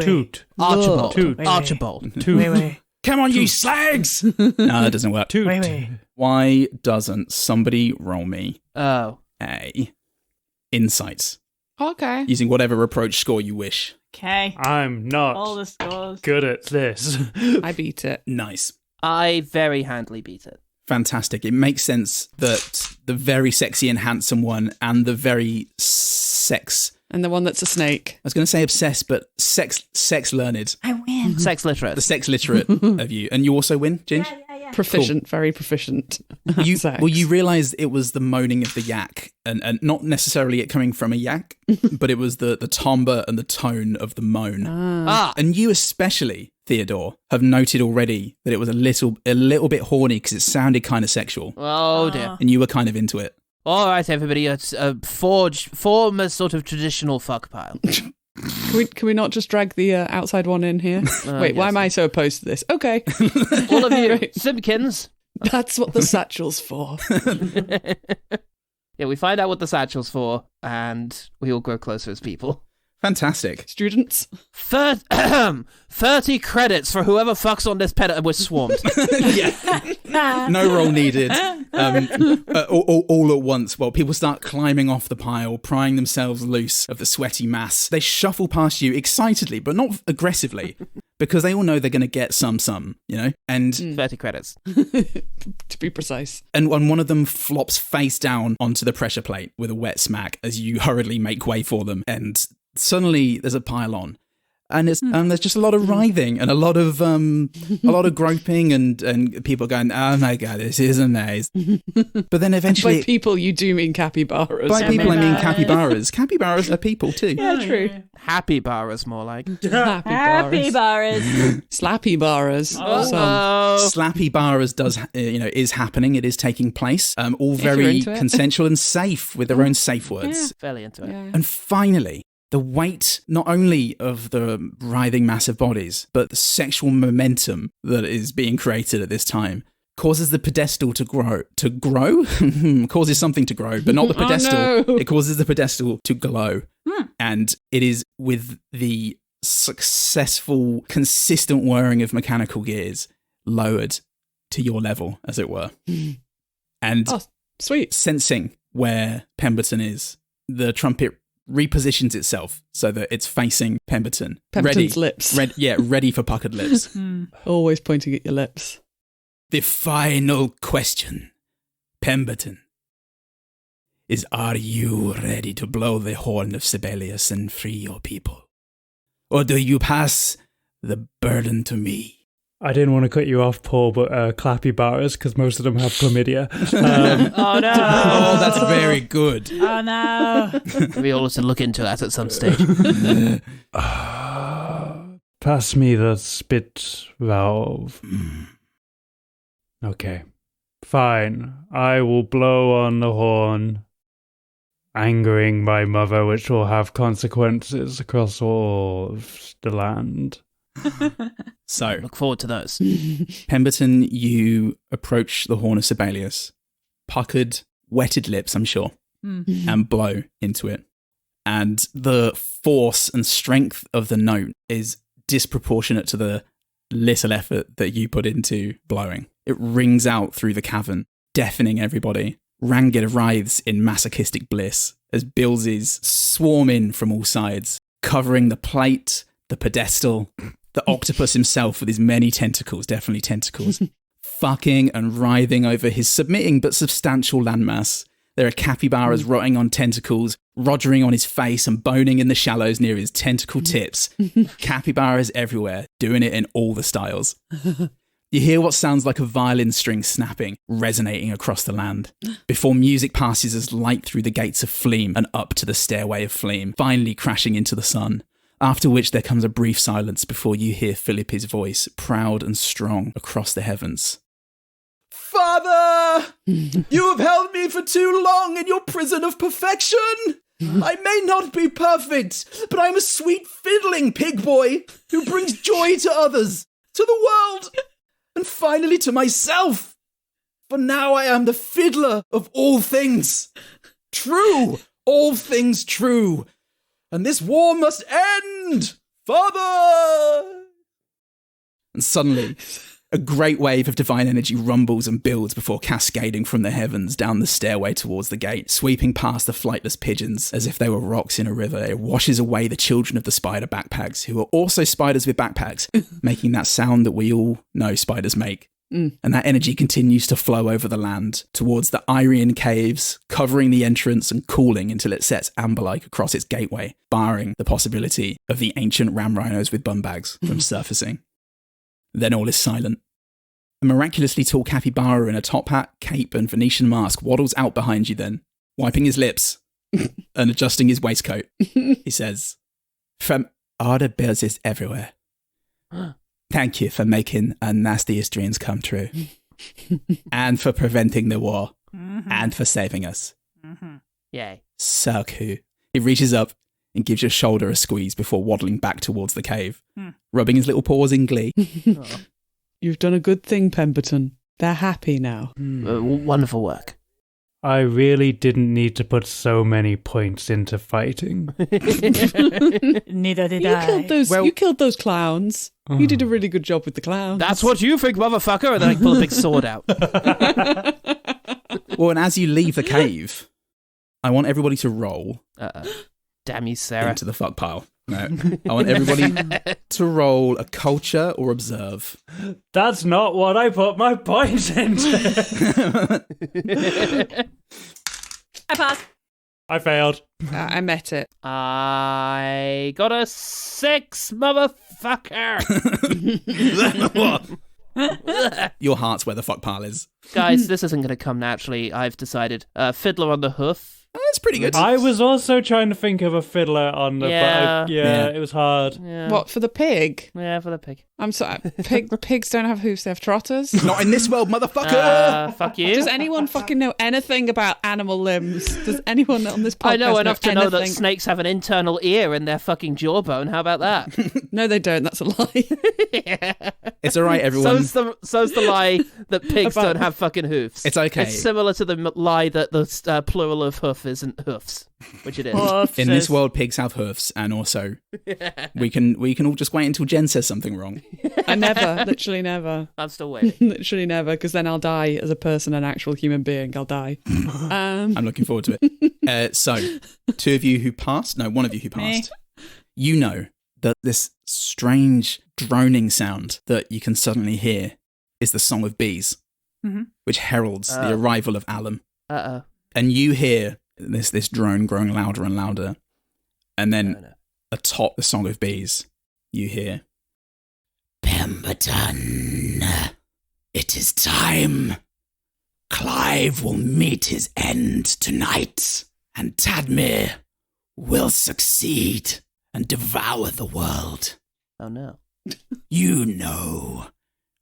[SPEAKER 3] Toot.
[SPEAKER 4] Archibald.
[SPEAKER 3] Toot.
[SPEAKER 4] Archibald.
[SPEAKER 3] Toot.
[SPEAKER 2] Wait.
[SPEAKER 1] Come on, you slags! No, that doesn't work.
[SPEAKER 3] Toot.
[SPEAKER 2] Wait.
[SPEAKER 1] Why doesn't somebody roll me
[SPEAKER 4] Oh.
[SPEAKER 1] a insights
[SPEAKER 5] Okay.
[SPEAKER 1] using whatever approach score you wish?
[SPEAKER 2] Okay.
[SPEAKER 3] I'm
[SPEAKER 2] All the
[SPEAKER 3] not
[SPEAKER 2] scores.
[SPEAKER 3] good at this.
[SPEAKER 5] I beat it.
[SPEAKER 1] Nice.
[SPEAKER 4] I very handily beat it.
[SPEAKER 1] Fantastic. It makes sense that the very sexy and handsome one and the very
[SPEAKER 5] And the one that's a snake.
[SPEAKER 1] I was going to say obsessed, but sex learned.
[SPEAKER 2] I win.
[SPEAKER 4] Sex literate.
[SPEAKER 1] The sex literate of you. And you also win, Ginge?
[SPEAKER 2] Yeah.
[SPEAKER 5] Proficient, very proficient.
[SPEAKER 1] You realised it was the moaning of the yak, and not necessarily it coming from a yak, but it was the timbre and the tone of the moan. And you especially, Theodore, have noted already that it was a little bit horny because it sounded kind of sexual.
[SPEAKER 4] Oh, dear.
[SPEAKER 1] And you were kind of into it.
[SPEAKER 4] All right, everybody. It's form a sort of traditional fuck pile.
[SPEAKER 5] Can we not just drag the outside one in here? Wait, why am I so opposed to this? Okay.
[SPEAKER 4] All of you, Simpkins.
[SPEAKER 5] That's what the satchel's for.
[SPEAKER 4] Yeah, we find out what the satchel's for, and we all grow closer as people.
[SPEAKER 1] Fantastic.
[SPEAKER 5] Students.
[SPEAKER 4] 30 credits for whoever fucks on this pedestal. We're swarmed.
[SPEAKER 1] Yeah. No roll needed. All at once, while people start climbing off the pile, prying themselves loose of the sweaty mass. They shuffle past you excitedly, but not aggressively, because they all know they're going to get some, you know? And
[SPEAKER 4] 30 credits.
[SPEAKER 5] To be precise.
[SPEAKER 1] And one of them flops face down onto the pressure plate with a wet smack as you hurriedly make way for them. And suddenly there's a pile on. And it's there's just a lot of writhing and a lot of groping and people going, oh my god, this is amazing. But then eventually,
[SPEAKER 5] by people you do mean capybaras.
[SPEAKER 1] By people I mean capybaras. Capybaras are people too.
[SPEAKER 5] Yeah, true.
[SPEAKER 4] Happy barras, more like.
[SPEAKER 2] Happy bars.
[SPEAKER 5] Slappy barras.
[SPEAKER 1] Slappy barras is happening. It is taking place. All very consensual and safe with their own safe words.
[SPEAKER 4] Yeah, fairly into it.
[SPEAKER 5] Yeah.
[SPEAKER 1] And finally, the weight not only of the writhing massive bodies, but the sexual momentum that is being created at this time causes the pedestal to grow. To grow? Causes something to grow, but not the pedestal.
[SPEAKER 5] Oh, no.
[SPEAKER 1] It causes the pedestal to glow. And it is with the successful, consistent whirring of mechanical gears lowered to your level, as it were. And
[SPEAKER 5] sweet.
[SPEAKER 1] Sensing where Pemberton is, the trumpet repositions itself so that it's facing Pemberton.
[SPEAKER 5] Pemberton's lips.
[SPEAKER 1] Ready for puckered lips.
[SPEAKER 5] Always pointing at your lips.
[SPEAKER 1] The final question, Pemberton, is are you ready to blow the horn of Sibelius and free your people? Or do you pass the burden to me?
[SPEAKER 3] I didn't want to cut you off, Paul, but clappy barras, because most of them have chlamydia.
[SPEAKER 2] Oh, no.
[SPEAKER 1] Oh, that's very good.
[SPEAKER 2] Oh, no.
[SPEAKER 4] We all have to look into that at some stage.
[SPEAKER 3] Pass me the spit valve. Okay. Fine. I will blow on the horn, angering my mother, which will have consequences across all of the land.
[SPEAKER 1] So,
[SPEAKER 4] look forward to those.
[SPEAKER 1] Pemberton, you approach the horn of Sibelius, puckered, wetted lips, I'm sure, and blow into it. And the force and strength of the note is disproportionate to the little effort that you put into blowing. It rings out through the cavern, deafening everybody. Ranged writhes in masochistic bliss as Billses swarm in from all sides, covering the plate, the pedestal, the octopus himself with his many tentacles, definitely tentacles, fucking and writhing over his submitting but substantial landmass. There are capybaras rotting on tentacles, rogering on his face and boning in the shallows near his tentacle tips. Capybaras everywhere, doing it in all the styles. You hear what sounds like a violin string snapping, resonating across the land, before music passes as light through the gates of Fleam and up to the stairway of Fleam, finally crashing into the sun. After which there comes a brief silence before you hear Philippe's voice, proud and strong, across the heavens. Father! You have held me for too long in your prison of perfection! I may not be perfect, but I am a sweet fiddling pig boy who brings joy to others, to the world, and finally to myself. For now I am the fiddler of all things. True, all things true. And this war must end, Father! And suddenly, a great wave of divine energy rumbles and builds before cascading from the heavens down the stairway towards the gate, sweeping past the flightless pigeons as if they were rocks in a river. It washes away the children of the spider backpacks, who are also spiders with backpacks, making that sound that we all know spiders make. And that energy continues to flow over the land towards the Irian caves, covering the entrance and cooling until it sets amber-like across its gateway, barring the possibility of the ancient ram rhinos with bum bags from surfacing. Then all is silent. A miraculously tall capybara in a top hat, cape and Venetian mask waddles out behind you then, wiping his lips and adjusting his waistcoat. He says, "From all the Billses everywhere, thank you for making our nastiest dreams come true, and for preventing the war, and for saving us."
[SPEAKER 4] Yay.
[SPEAKER 1] So cool. He reaches up and gives your shoulder a squeeze before waddling back towards the cave, rubbing his little paws in glee.
[SPEAKER 5] You've done a good thing, Pemberton. They're happy now.
[SPEAKER 4] Wonderful work.
[SPEAKER 3] I really didn't need to put so many points into fighting.
[SPEAKER 2] Neither did I.
[SPEAKER 5] You killed those clowns. You did a really good job with the clowns.
[SPEAKER 4] That's what you think, motherfucker. And then I pull a big sword out.
[SPEAKER 1] Well, and as you leave the cave, I want everybody to roll
[SPEAKER 4] Damn you, Sarah.
[SPEAKER 1] into the fuck pile. No. I want everybody to roll a culture or observe.
[SPEAKER 3] That's not what I put my points into.
[SPEAKER 2] I pass.
[SPEAKER 3] I failed.
[SPEAKER 5] I met it.
[SPEAKER 4] I got a 6, motherfucker.
[SPEAKER 1] Your heart's where the fuck pile is.
[SPEAKER 4] Guys, this isn't going to come naturally. I've decided. Fiddler on the Hoof.
[SPEAKER 1] That's pretty good.
[SPEAKER 3] I was also trying to think of a fiddler on the...
[SPEAKER 4] Yeah.
[SPEAKER 3] It was hard.
[SPEAKER 4] Yeah.
[SPEAKER 5] What, for the pig?
[SPEAKER 4] Yeah, for the pig.
[SPEAKER 5] I'm sorry. Pigs don't have hooves, they have trotters.
[SPEAKER 1] Not in this world, motherfucker!
[SPEAKER 4] Fuck you.
[SPEAKER 5] Does anyone fucking know anything about animal limbs? Does anyone on this podcast
[SPEAKER 4] I know enough to know that
[SPEAKER 5] anything?
[SPEAKER 4] snakes have an internal ear in their fucking jawbone. How about that?
[SPEAKER 5] No, they don't. That's a lie.
[SPEAKER 4] Yeah.
[SPEAKER 1] It's all right, everyone.
[SPEAKER 4] So's the lie that pigs don't have fucking hoofs.
[SPEAKER 1] It's okay.
[SPEAKER 4] It's similar to the lie that the plural of hoof isn't hoofs, which it is.
[SPEAKER 1] In this world, pigs have hoofs, and also we can all just wait until Jen says something wrong.
[SPEAKER 5] I never, literally never.
[SPEAKER 4] I'm still waiting.
[SPEAKER 5] Literally never, because then I'll die as a person, an actual human being. I'll die.
[SPEAKER 1] I'm looking forward to it. So, one of you who passed, you know that this strange droning sound that you can suddenly hear is the song of bees, which heralds the arrival of Alum.
[SPEAKER 4] Uh-oh.
[SPEAKER 1] And you hear this drone growing louder and louder, and then atop the song of bees, you hear, Pemberton, it is time. Clive will meet his end tonight, and Tadmir will succeed and devour the world.
[SPEAKER 4] Oh, no.
[SPEAKER 1] You know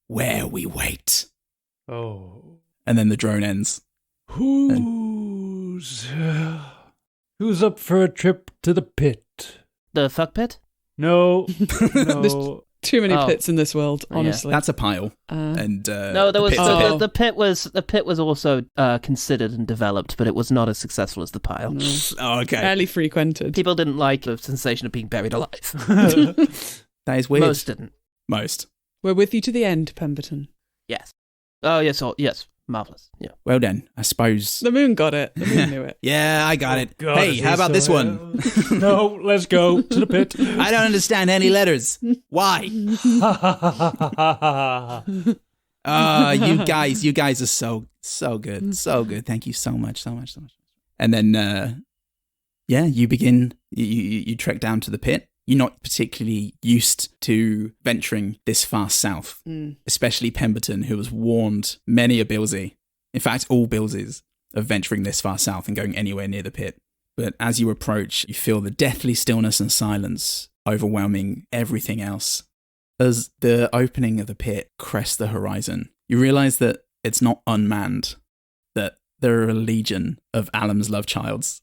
[SPEAKER 1] where we wait.
[SPEAKER 3] Oh.
[SPEAKER 1] And then the drone ends.
[SPEAKER 3] Who's up for a trip to the pit?
[SPEAKER 4] The fuck pit?
[SPEAKER 3] No.
[SPEAKER 5] There's too many
[SPEAKER 4] Oh.
[SPEAKER 5] pits in this world, honestly.
[SPEAKER 1] That's a pile. And
[SPEAKER 4] No, there was
[SPEAKER 1] the pit's a pit.
[SPEAKER 4] the pit was also considered and developed, but it was not as successful as the pile.
[SPEAKER 5] No.
[SPEAKER 1] Oh, okay.
[SPEAKER 5] Barely frequented.
[SPEAKER 4] People didn't like the sensation of being buried alive.
[SPEAKER 1] That is weird.
[SPEAKER 4] Most didn't.
[SPEAKER 1] Most.
[SPEAKER 5] We're with you to the end, Pemberton.
[SPEAKER 4] Yes. Oh yes. Oh, yes. Marvelous. Yeah.
[SPEAKER 1] Well then, I suppose.
[SPEAKER 5] The moon got it. The moon knew it.
[SPEAKER 1] Yeah, I got it.
[SPEAKER 3] God,
[SPEAKER 1] Hey,
[SPEAKER 3] is
[SPEAKER 1] how
[SPEAKER 3] he
[SPEAKER 1] about this
[SPEAKER 3] so
[SPEAKER 1] one?
[SPEAKER 3] No, let's go to the pit.
[SPEAKER 1] I don't understand any letters. Why? You guys are so good. So good. Thank you so much. And then, you begin, you trek down to the pit. You're not particularly used to venturing this far south, especially Pemberton, who has warned many a Billsy, in fact, all Billsies, of venturing this far south and going anywhere near the pit. But as you approach, you feel the deathly stillness and silence overwhelming everything else. As the opening of the pit crests the horizon, you realize that it's not unmanned, that there are a legion of Alum's love childs,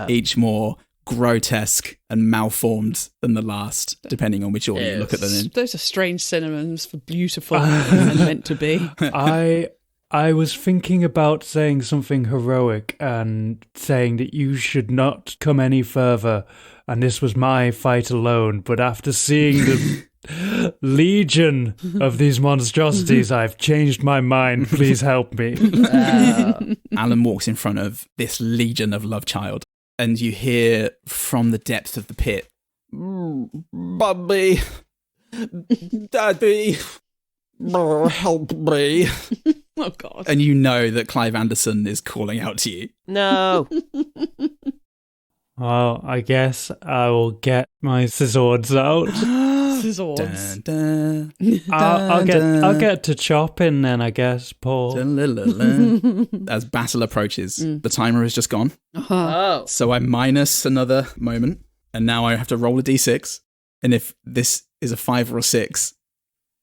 [SPEAKER 1] each more grotesque and malformed than the last, depending on which order you look at them in.
[SPEAKER 5] Those are strange synonyms for beautiful and meant to be.
[SPEAKER 3] I was thinking about saying something heroic and saying that you should not come any further, and this was my fight alone, but after seeing the legion of these monstrosities, I've changed my mind. Please help me.
[SPEAKER 1] Alan walks in front of this legion of love child, and you hear from the depths of the pit, Bubby, Daddy, help me.
[SPEAKER 5] Oh, God.
[SPEAKER 1] And you know that Clive Anderson is calling out to you.
[SPEAKER 4] No.
[SPEAKER 3] Well, I guess I will get my swords out.
[SPEAKER 5] Scissors.
[SPEAKER 1] Dun, dun,
[SPEAKER 3] I'll get to chopping then, I guess, Paul.
[SPEAKER 1] As battle approaches, the timer has just gone.
[SPEAKER 4] Oh.
[SPEAKER 1] So I minus another moment, and now I have to roll a d6. And if this is a 5 or a 6,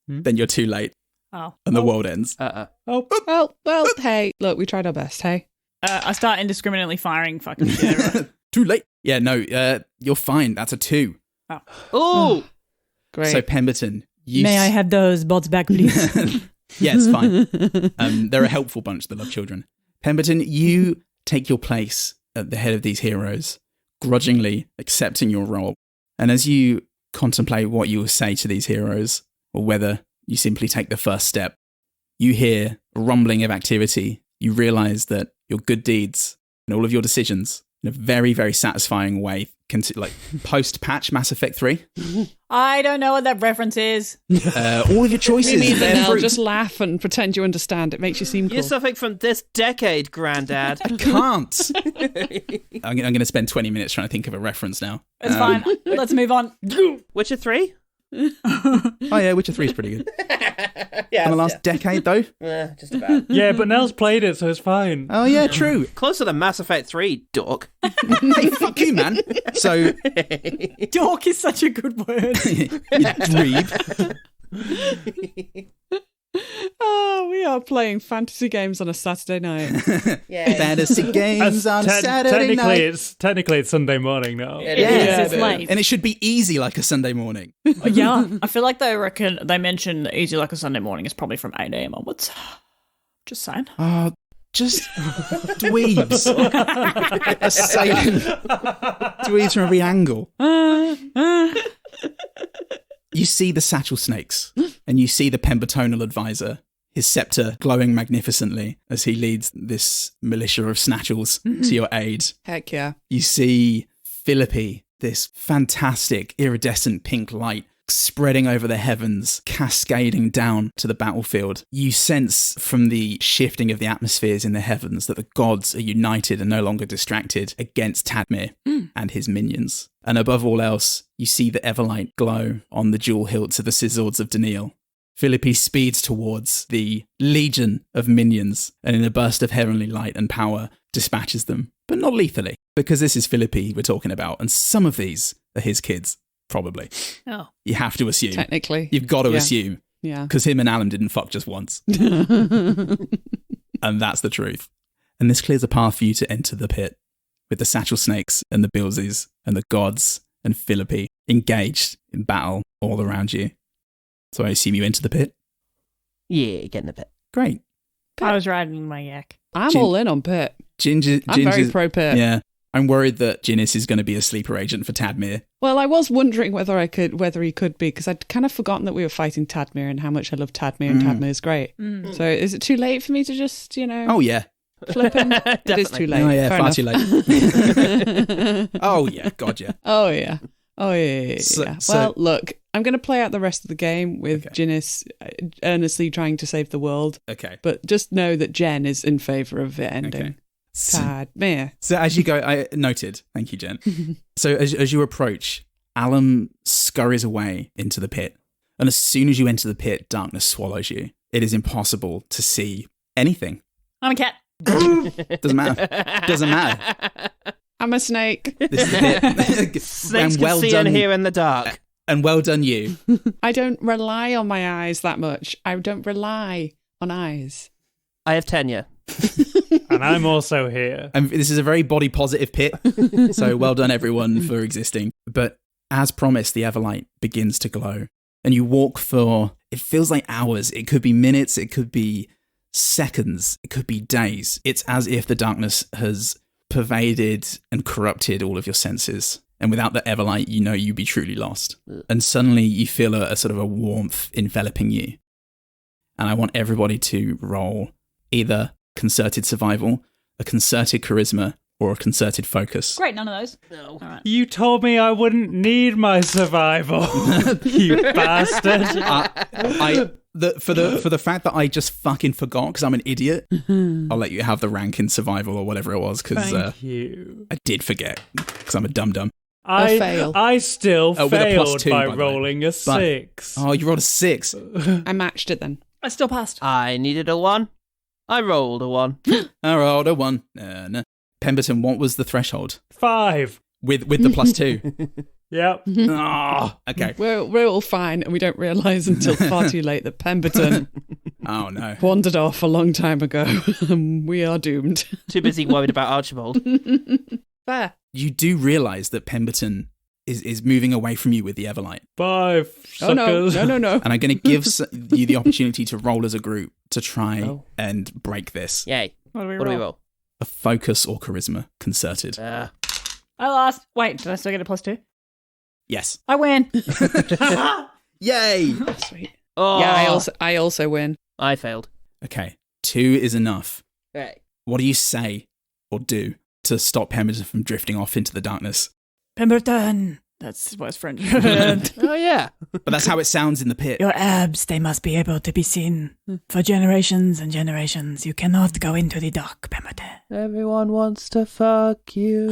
[SPEAKER 1] then you're too late,
[SPEAKER 2] Oh.
[SPEAKER 1] and the world ends.
[SPEAKER 5] Well, hey, look, we tried our best, hey?
[SPEAKER 2] I start indiscriminately firing fucking shit everywhere.
[SPEAKER 1] Too late. Yeah, no, you're fine. That's a 2.
[SPEAKER 4] Oh.
[SPEAKER 5] Great.
[SPEAKER 1] So Pemberton, you
[SPEAKER 2] May I have those bots back, please?
[SPEAKER 1] Yeah, it's fine. They're a helpful bunch, the love children. Pemberton, you take your place at the head of these heroes, grudgingly accepting your role. And as you contemplate what you will say to these heroes, or whether you simply take the first step, you hear a rumbling of activity. You realize that your good deeds and all of your decisions in a very, very satisfying way. Like post-patch Mass Effect 3.
[SPEAKER 2] I don't know what that reference is.
[SPEAKER 1] All of your choices.
[SPEAKER 5] Me neither, Nell. Just laugh and pretend you understand. It makes you seem cool.
[SPEAKER 4] You're something from this decade, Grandad.
[SPEAKER 1] I can't. I'm going to spend 20 minutes trying to think of a reference now.
[SPEAKER 2] It's fine. Let's move on.
[SPEAKER 4] Witcher 3?
[SPEAKER 1] Oh yeah, Witcher 3 is pretty good.
[SPEAKER 4] Yeah.
[SPEAKER 1] In the last decade, though?
[SPEAKER 4] Just about.
[SPEAKER 3] Yeah, but Nell's played it, so it's fine.
[SPEAKER 1] Oh yeah, true.
[SPEAKER 4] Closer than Mass Effect 3, dork.
[SPEAKER 1] Hey, fuck you, man. So...
[SPEAKER 2] Dork is such a good word.
[SPEAKER 1] You dweeb.
[SPEAKER 5] Oh, we are playing fantasy games on a Saturday night.
[SPEAKER 4] Yeah.
[SPEAKER 1] Fantasy games on Saturday night.
[SPEAKER 3] Technically, it's Sunday morning now.
[SPEAKER 2] It is. It's late.
[SPEAKER 1] And it should be easy like a Sunday morning.
[SPEAKER 2] Yeah, I feel like they mention easy like a Sunday morning is probably from 8 a.m. onwards. Just saying.
[SPEAKER 1] Oh, just dweebs. Assailing dweebs from every angle. You see the satchel snakes, and you see the Pembertonal advisor, his scepter glowing magnificently as he leads this militia of snatchels to your aid.
[SPEAKER 5] Heck yeah.
[SPEAKER 1] You see Philippi, this fantastic iridescent pink light spreading over the heavens, cascading down to the battlefield. You sense from the shifting of the atmospheres in the heavens that the gods are united and no longer distracted against Tadmir and his minions. And above all else, you see the Everlight glow on the jewel hilts of the Scissors of Daniil. Philippi speeds towards the legion of minions and in a burst of heavenly light and power dispatches them, but not lethally, because this is Philippi we're talking about, and some of these are his kids. Probably.
[SPEAKER 2] Oh.
[SPEAKER 1] You have to assume.
[SPEAKER 5] Technically.
[SPEAKER 1] You've got to assume.
[SPEAKER 5] Yeah.
[SPEAKER 1] Because him and Alan didn't fuck just once. And that's the truth. And this clears a path for you to enter the pit with the satchel snakes and the Bilsies and the gods and Philippi engaged in battle all around you. So I assume you enter the pit?
[SPEAKER 4] Yeah, get in the pit.
[SPEAKER 1] Great.
[SPEAKER 2] I was riding my yak.
[SPEAKER 5] I'm all in on Pit. I'm very pro Pit.
[SPEAKER 1] Yeah. I'm worried that Ginnis is going to be a sleeper agent for Tadmir.
[SPEAKER 5] Well, I was wondering whether he could be, because I'd kind of forgotten that we were fighting Tadmir and how much I love Tadmir, and Tadmir's great. So is it too late for me to just,
[SPEAKER 1] Oh, yeah.
[SPEAKER 5] flip him? It is too late.
[SPEAKER 1] Oh, yeah,
[SPEAKER 5] Fair
[SPEAKER 1] far
[SPEAKER 5] enough.
[SPEAKER 1] too late. Oh, yeah, God, yeah.
[SPEAKER 5] Oh, yeah. Yeah.
[SPEAKER 1] So-
[SPEAKER 5] Well, look, I'm going to play out the rest of the game with Ginnis earnestly trying to save the world,
[SPEAKER 1] Okay.
[SPEAKER 5] but just know that Jen is in favour of it ending.
[SPEAKER 1] Okay.
[SPEAKER 5] Tadmir.
[SPEAKER 1] So as you go, I noted. Thank you, Jen. So as you approach, Alan scurries away into the pit. And as soon as you enter the pit, darkness swallows you. It is impossible to see anything.
[SPEAKER 2] I'm a cat.
[SPEAKER 1] Doesn't matter. Doesn't matter.
[SPEAKER 5] I'm a snake.
[SPEAKER 1] This is the pit.
[SPEAKER 4] Snakes
[SPEAKER 1] And well
[SPEAKER 4] can see
[SPEAKER 1] done.
[SPEAKER 4] and hear in the dark.
[SPEAKER 1] And well done you.
[SPEAKER 5] I don't rely on my eyes that much. I don't rely on eyes.
[SPEAKER 4] I have tenure.
[SPEAKER 3] And I'm also here.
[SPEAKER 1] And this is a very body positive pit. So well done everyone for existing. But as promised, the Everlight begins to glow. And you walk for, it feels like hours. It could be minutes. It could be seconds. It could be days. It's as if the darkness has pervaded and corrupted all of your senses. And without the Everlight, you know you'd be truly lost. And suddenly you feel a sort of a warmth enveloping you. And I want everybody to roll either concerted survival, a concerted charisma, or a concerted focus.
[SPEAKER 2] Great, none of those.
[SPEAKER 4] No.
[SPEAKER 2] All right.
[SPEAKER 3] You told me I wouldn't need my survival, you bastard.
[SPEAKER 1] For the fact that I just fucking forgot because I'm an idiot, I'll let you have the rank in survival or whatever it was because
[SPEAKER 3] Thank you.
[SPEAKER 1] I did forget because I'm a dum-dum.
[SPEAKER 5] I fail.
[SPEAKER 3] I still
[SPEAKER 1] with a
[SPEAKER 3] failed
[SPEAKER 1] +2,
[SPEAKER 3] by
[SPEAKER 1] by the way.
[SPEAKER 3] rolling a 6.
[SPEAKER 1] Oh, you rolled a 6.
[SPEAKER 5] I matched it then.
[SPEAKER 2] I still passed.
[SPEAKER 4] I needed a 1. I rolled a 1.
[SPEAKER 1] I rolled a 1. No. Pemberton, what was the threshold?
[SPEAKER 3] 5.
[SPEAKER 1] With the +2.
[SPEAKER 3] Yep.
[SPEAKER 1] Oh, okay.
[SPEAKER 5] We're all fine, and we don't realise until far too late that Pemberton
[SPEAKER 1] Oh, no.
[SPEAKER 5] wandered off a long time ago. We are doomed.
[SPEAKER 4] Too busy worried about Archibald.
[SPEAKER 5] Fair.
[SPEAKER 1] You do realise that Pemberton is moving away from you with the Everlight.
[SPEAKER 3] 5.
[SPEAKER 5] Oh, no.
[SPEAKER 3] Suckers.
[SPEAKER 5] No.
[SPEAKER 1] And I'm going to give you the opportunity to roll as a group to try and break this.
[SPEAKER 4] Yay.
[SPEAKER 2] What do we
[SPEAKER 4] What do we
[SPEAKER 2] roll?
[SPEAKER 4] roll?
[SPEAKER 1] A focus or charisma, concerted.
[SPEAKER 2] I lost. Wait, did I still get a +2?
[SPEAKER 1] Yes.
[SPEAKER 2] I win.
[SPEAKER 1] Yay!
[SPEAKER 5] Sweet.
[SPEAKER 4] Oh,
[SPEAKER 5] Yeah, I also win.
[SPEAKER 4] I failed.
[SPEAKER 1] Okay, 2 is enough.
[SPEAKER 4] Right.
[SPEAKER 1] What do you say or do to stop Pemberton from drifting off into the darkness.
[SPEAKER 2] Pemberton! That's West French.
[SPEAKER 4] Oh, yeah.
[SPEAKER 1] But that's how it sounds in the pit.
[SPEAKER 2] Your abs, they must be able to be seen for generations and generations. You cannot go into the dark, Pemberton.
[SPEAKER 4] Everyone wants to fuck you.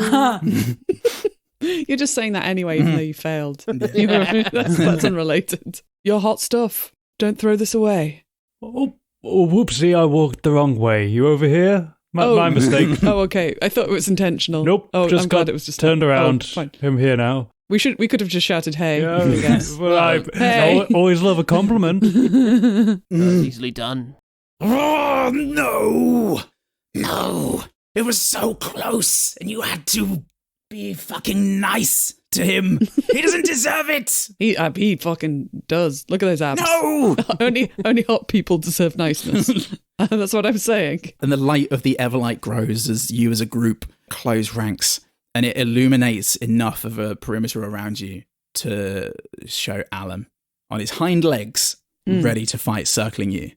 [SPEAKER 5] You're just saying that anyway, even though you failed. That's unrelated. You're hot stuff. Don't throw this away.
[SPEAKER 3] Oh, whoopsie, I walked the wrong way. You over here? My mistake.
[SPEAKER 5] Oh, okay. I thought it was intentional.
[SPEAKER 3] Nope.
[SPEAKER 5] Oh,
[SPEAKER 3] just
[SPEAKER 5] I'm glad it was just
[SPEAKER 3] turned around.
[SPEAKER 5] Fine.
[SPEAKER 3] I'm here now.
[SPEAKER 5] We could have just shouted, "Hey!"
[SPEAKER 3] Yeah,
[SPEAKER 5] I guess.
[SPEAKER 3] well, I always love a compliment.
[SPEAKER 4] That's easily done.
[SPEAKER 1] Oh, no! No! It was so close, and you had to be fucking nice to him. He doesn't deserve it!
[SPEAKER 5] He fucking does. Look at those abs.
[SPEAKER 1] No!
[SPEAKER 5] only hot people deserve niceness. That's what I'm saying.
[SPEAKER 1] And the light of the Everlight grows as you as a group close ranks, and it illuminates enough of a perimeter around you to show Alan on his hind legs, ready to fight, circling you.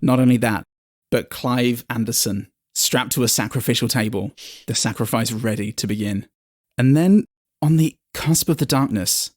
[SPEAKER 1] Not only that, but Clive Anderson, strapped to a sacrificial table, the sacrifice ready to begin. And then, on the cusp of the darkness,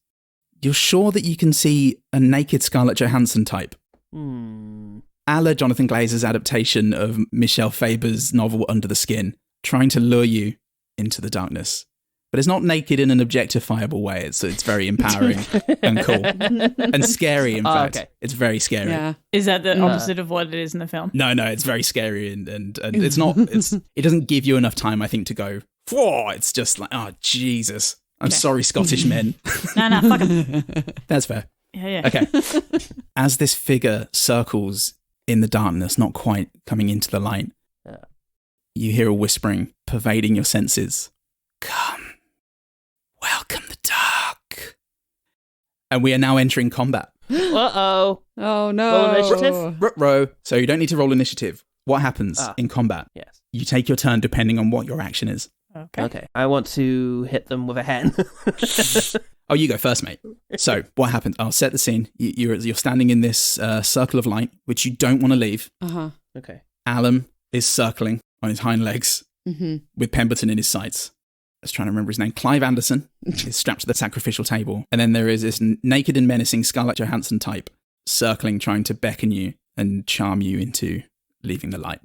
[SPEAKER 1] you're sure that you can see a naked Scarlett Johansson type. A la Jonathan Glazer's adaptation of Michelle Faber's novel Under the Skin, trying to lure you into the darkness. But it's not naked in an objectifiable way. It's very empowering and cool. And scary, in fact. Okay. It's very scary.
[SPEAKER 5] Yeah.
[SPEAKER 2] Is that the opposite of what it is in the film?
[SPEAKER 1] No, it's very scary and it's not, it doesn't give you enough time, I think, to go, whoa, it's just like, oh, Jesus. I'm sorry, Scottish men.
[SPEAKER 2] No, fuck him.
[SPEAKER 1] That's fair.
[SPEAKER 2] Yeah.
[SPEAKER 1] Okay. As this figure circles in the darkness, not quite coming into the light, you hear a whispering pervading your senses. Come, welcome the dark. And we are now entering combat.
[SPEAKER 4] Uh-oh.
[SPEAKER 5] Oh, no.
[SPEAKER 4] Roll initiative?
[SPEAKER 1] Ruh-roh. So you don't need to roll initiative. What happens in combat?
[SPEAKER 4] Yes.
[SPEAKER 1] You take your turn depending on what your action is.
[SPEAKER 4] Okay. I want to hit them with a hen.
[SPEAKER 1] Oh, you go first, mate. So what happens? I'll set the scene. You're standing in this circle of light, which you don't want to leave.
[SPEAKER 5] Uh-huh.
[SPEAKER 4] Okay.
[SPEAKER 1] Alan is circling on his hind legs with Pemberton in his sights. I was trying to remember his name. Clive Anderson is strapped to the sacrificial table. And then there is this naked and menacing Scarlett Johansson type circling, trying to beckon you and charm you into leaving the light.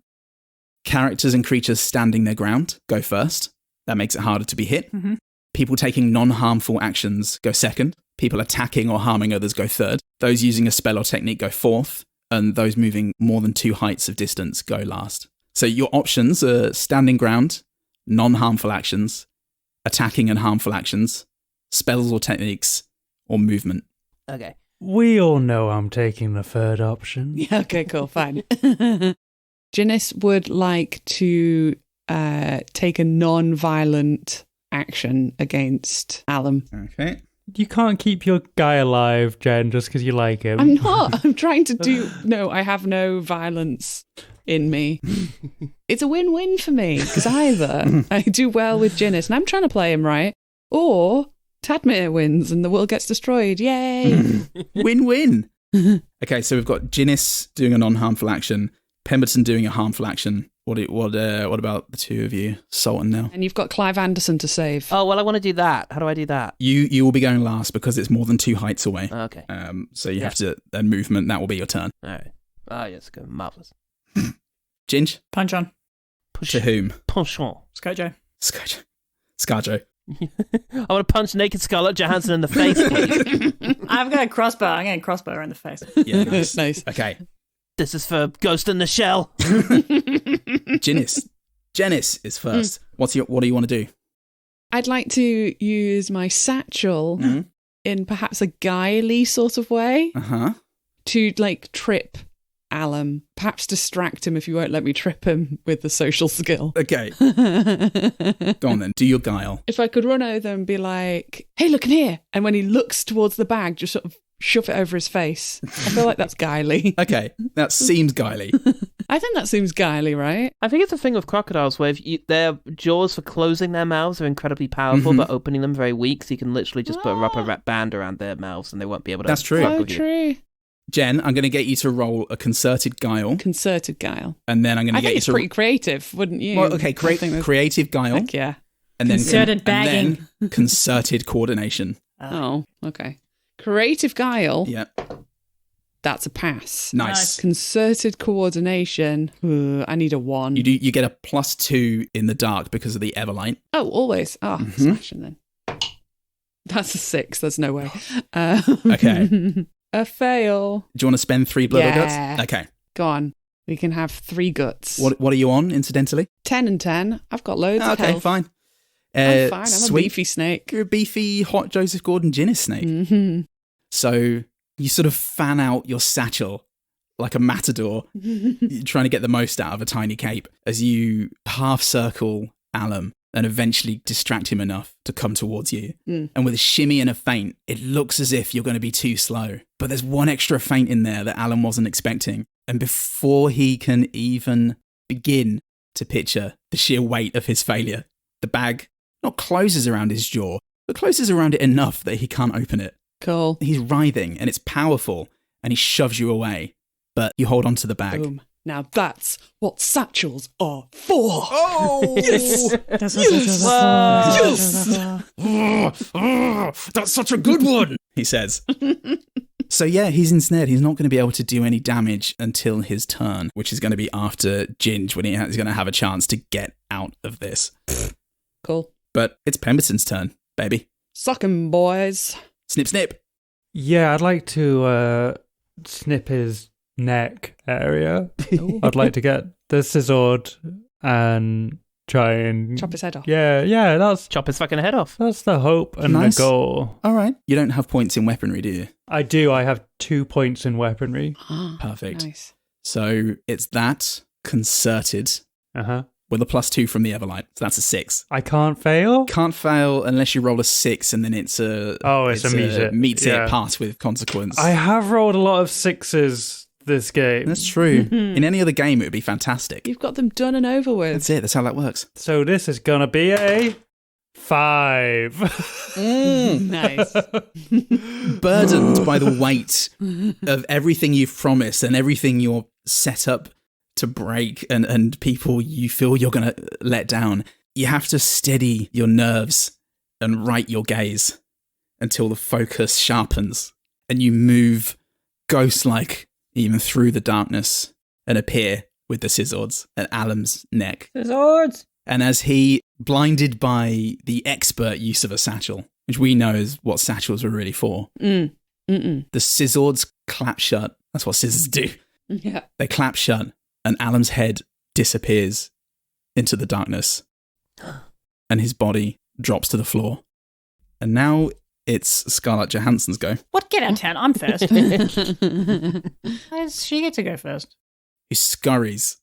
[SPEAKER 1] Characters and creatures standing their ground go first. That makes it harder to be hit. People taking non-harmful actions go second. People attacking or harming others go third. Those using a spell or technique go fourth. And those moving more than 2 heights of distance go last. So your options are standing ground, non-harmful actions, attacking and harmful actions, spells or techniques, or movement.
[SPEAKER 4] Okay.
[SPEAKER 3] We all know I'm taking the third option.
[SPEAKER 5] Yeah, okay, cool, fine. Janice would like to take a non-violent action against Alan.
[SPEAKER 1] Okay.
[SPEAKER 3] You can't keep your guy alive, Jen, just because you like him.
[SPEAKER 5] I'm not. I'm trying to do... No, I have no violence in me. It's a win-win for me, because either I do well with Janice, and I'm trying to play him right, or Tadmir wins and the world gets destroyed. Yay!
[SPEAKER 1] Win-win. Okay, so we've got Janice doing a non-harmful action, Pemberton doing a harmful action. What about the two of you, Sultan now?
[SPEAKER 5] And you've got Clive Anderson to save.
[SPEAKER 4] Oh, well, I want to do that. How do I do that?
[SPEAKER 1] You will be going last because it's more than 2 heights away.
[SPEAKER 4] Okay.
[SPEAKER 1] So you have to, movement, that will be your turn.
[SPEAKER 4] All right. Ah, yes, good. Marvellous.
[SPEAKER 1] Ginge?
[SPEAKER 2] Punch on.
[SPEAKER 1] To whom?
[SPEAKER 4] Penchant.
[SPEAKER 2] Scojo.
[SPEAKER 1] Scarjo.
[SPEAKER 4] I want to punch naked Scarlett Johansson in the face, please.
[SPEAKER 2] I've got a crossbow. I'm getting a crossbow her in the face.
[SPEAKER 1] Yeah, nice.
[SPEAKER 5] Nice.
[SPEAKER 1] Okay.
[SPEAKER 4] This is for Ghost in the Shell.
[SPEAKER 1] Janice is first. What do you want to do?
[SPEAKER 5] I'd like to use my satchel in perhaps a guily sort of way to trip Alan, perhaps distract him if you won't let me trip him with the social skill.
[SPEAKER 1] Okay. Go on then, do your guile.
[SPEAKER 5] If I could run over and be like, hey, look in here. And when he looks towards the bag, just sort of shove it over his face. I feel like that's guily.
[SPEAKER 1] Okay, that seems guily.
[SPEAKER 5] I think that seems guily, right?
[SPEAKER 4] I think it's a thing with crocodiles where their jaws for closing their mouths are incredibly powerful, but opening them very weak, so you can literally just put a rubber band around their mouths and they won't be able to
[SPEAKER 1] That's true.
[SPEAKER 4] fuck with
[SPEAKER 5] true.
[SPEAKER 1] Jen, I'm going to get you to roll a concerted guile.
[SPEAKER 5] Concerted guile.
[SPEAKER 1] And then I'm going to get you to...
[SPEAKER 5] I think it's pretty creative, wouldn't you?
[SPEAKER 1] Well, okay, creative guile.
[SPEAKER 5] Heck yeah.
[SPEAKER 1] And then
[SPEAKER 2] Concerted bagging.
[SPEAKER 1] And then concerted coordination.
[SPEAKER 5] Oh, okay. Creative guile.
[SPEAKER 1] Yeah.
[SPEAKER 5] That's a pass.
[SPEAKER 1] Nice.
[SPEAKER 5] Concerted coordination. I need a 1.
[SPEAKER 1] You get a +2 in the dark because of the Everlight.
[SPEAKER 5] Oh, always. Smashing then. That's a 6. There's no way.
[SPEAKER 1] Okay.
[SPEAKER 5] A fail.
[SPEAKER 1] Do you want to spend 3 blood or
[SPEAKER 5] Yeah.
[SPEAKER 1] guts? Okay.
[SPEAKER 5] Go on. We can have 3 guts.
[SPEAKER 1] What are you on, incidentally?
[SPEAKER 5] 10 and 10. I've got loads of
[SPEAKER 1] Okay,
[SPEAKER 5] health.
[SPEAKER 1] fine.
[SPEAKER 5] I'm fine. I'm
[SPEAKER 1] sweet.
[SPEAKER 5] a beefy snake.
[SPEAKER 1] You're a beefy, hot Joseph Gordon-Ginnis snake.
[SPEAKER 5] Mm-hmm.
[SPEAKER 1] So you sort of fan out your satchel like a matador, trying to get the most out of a tiny cape as you half-circle Alum and eventually distract him enough to come towards you. And with a shimmy and a feint, it looks as if you're going to be too slow. But there's one extra feint in there that Alum wasn't expecting. And before he can even begin to picture the sheer weight of his failure, the bag not closes around his jaw, but closes around it enough that he can't open it.
[SPEAKER 5] Cool.
[SPEAKER 1] He's writhing and it's powerful and he shoves you away, but you hold on to the bag.
[SPEAKER 5] Boom. Now that's what satchels are for.
[SPEAKER 1] Oh!
[SPEAKER 5] Yes!
[SPEAKER 1] Yes! That's such a good one, he says. So yeah, he's ensnared. He's not going to be able to do any damage until his turn, which is going to be after Ginge, when he's going to have a chance to get out of this.
[SPEAKER 5] Cool.
[SPEAKER 1] But it's Pemberton's turn, baby.
[SPEAKER 5] Suck 'em, boys.
[SPEAKER 1] Snip, snip.
[SPEAKER 3] Yeah, I'd like to snip his neck area. I'd like to get the scissored and try and
[SPEAKER 5] Chop his head off.
[SPEAKER 3] Yeah, that's
[SPEAKER 4] Chop his fucking head off.
[SPEAKER 3] That's the hope and
[SPEAKER 1] Nice.
[SPEAKER 3] the goal.
[SPEAKER 1] All right. You don't have points in weaponry, do you?
[SPEAKER 3] I do. I have 2 points in weaponry.
[SPEAKER 1] Perfect.
[SPEAKER 5] Nice.
[SPEAKER 1] So it's that concerted with a +2 from the Everlight. So that's a 6.
[SPEAKER 3] I can't fail.
[SPEAKER 1] Can't fail unless you roll a 6 and then it's a...
[SPEAKER 3] It's a
[SPEAKER 1] meets
[SPEAKER 3] yeah.
[SPEAKER 1] it pass with consequence.
[SPEAKER 3] I have rolled a lot of 6s this game.
[SPEAKER 1] That's true. In any other game, it would be fantastic.
[SPEAKER 5] You've got them done and over with.
[SPEAKER 1] That's it. That's how that works.
[SPEAKER 3] So this is going to be a 5.
[SPEAKER 5] Nice.
[SPEAKER 1] Burdened by the weight of everything you've promised and everything you're set up to break and people you feel you're going to let down, you have to steady your nerves and right your gaze until the focus sharpens and you move ghost-like even through the darkness and appear with the scissors at Alum's neck.
[SPEAKER 2] Scissors!
[SPEAKER 1] And as he, blinded by the expert use of a satchel, which we know is what satchels were really for, the scissors clap shut. That's what scissors do.
[SPEAKER 5] Yeah.
[SPEAKER 1] They clap shut, and Alum's head disappears into the darkness, and his body drops to the floor. And now it's Scarlett Johansson's go.
[SPEAKER 2] What? Get out of town. I'm first. Why does she get to go first?
[SPEAKER 1] Who scurries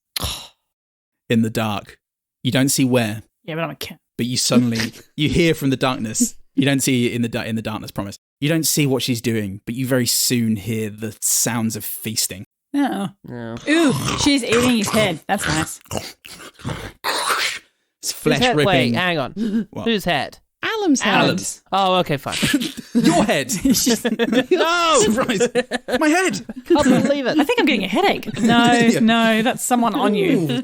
[SPEAKER 1] in the dark. You don't see where,
[SPEAKER 2] Yeah, but I'm a cat.
[SPEAKER 1] but you suddenly you hear from the darkness. You don't see in the darkness. Promise. You don't see what she's doing, but you very soon hear the sounds of feasting.
[SPEAKER 2] Oh.
[SPEAKER 4] Yeah.
[SPEAKER 2] Ooh, she's eating his head. That's nice.
[SPEAKER 1] It's flesh
[SPEAKER 4] Whose head?
[SPEAKER 1] ripping.
[SPEAKER 4] Wait, hang on.
[SPEAKER 1] What?
[SPEAKER 4] Whose head?
[SPEAKER 5] Alum's head.
[SPEAKER 1] Alum's.
[SPEAKER 4] Oh, okay, fine.
[SPEAKER 1] Your head.
[SPEAKER 4] No!
[SPEAKER 1] Surprise! My head.
[SPEAKER 4] Can't believe it.
[SPEAKER 2] I think I'm getting a headache. No, that's someone on you.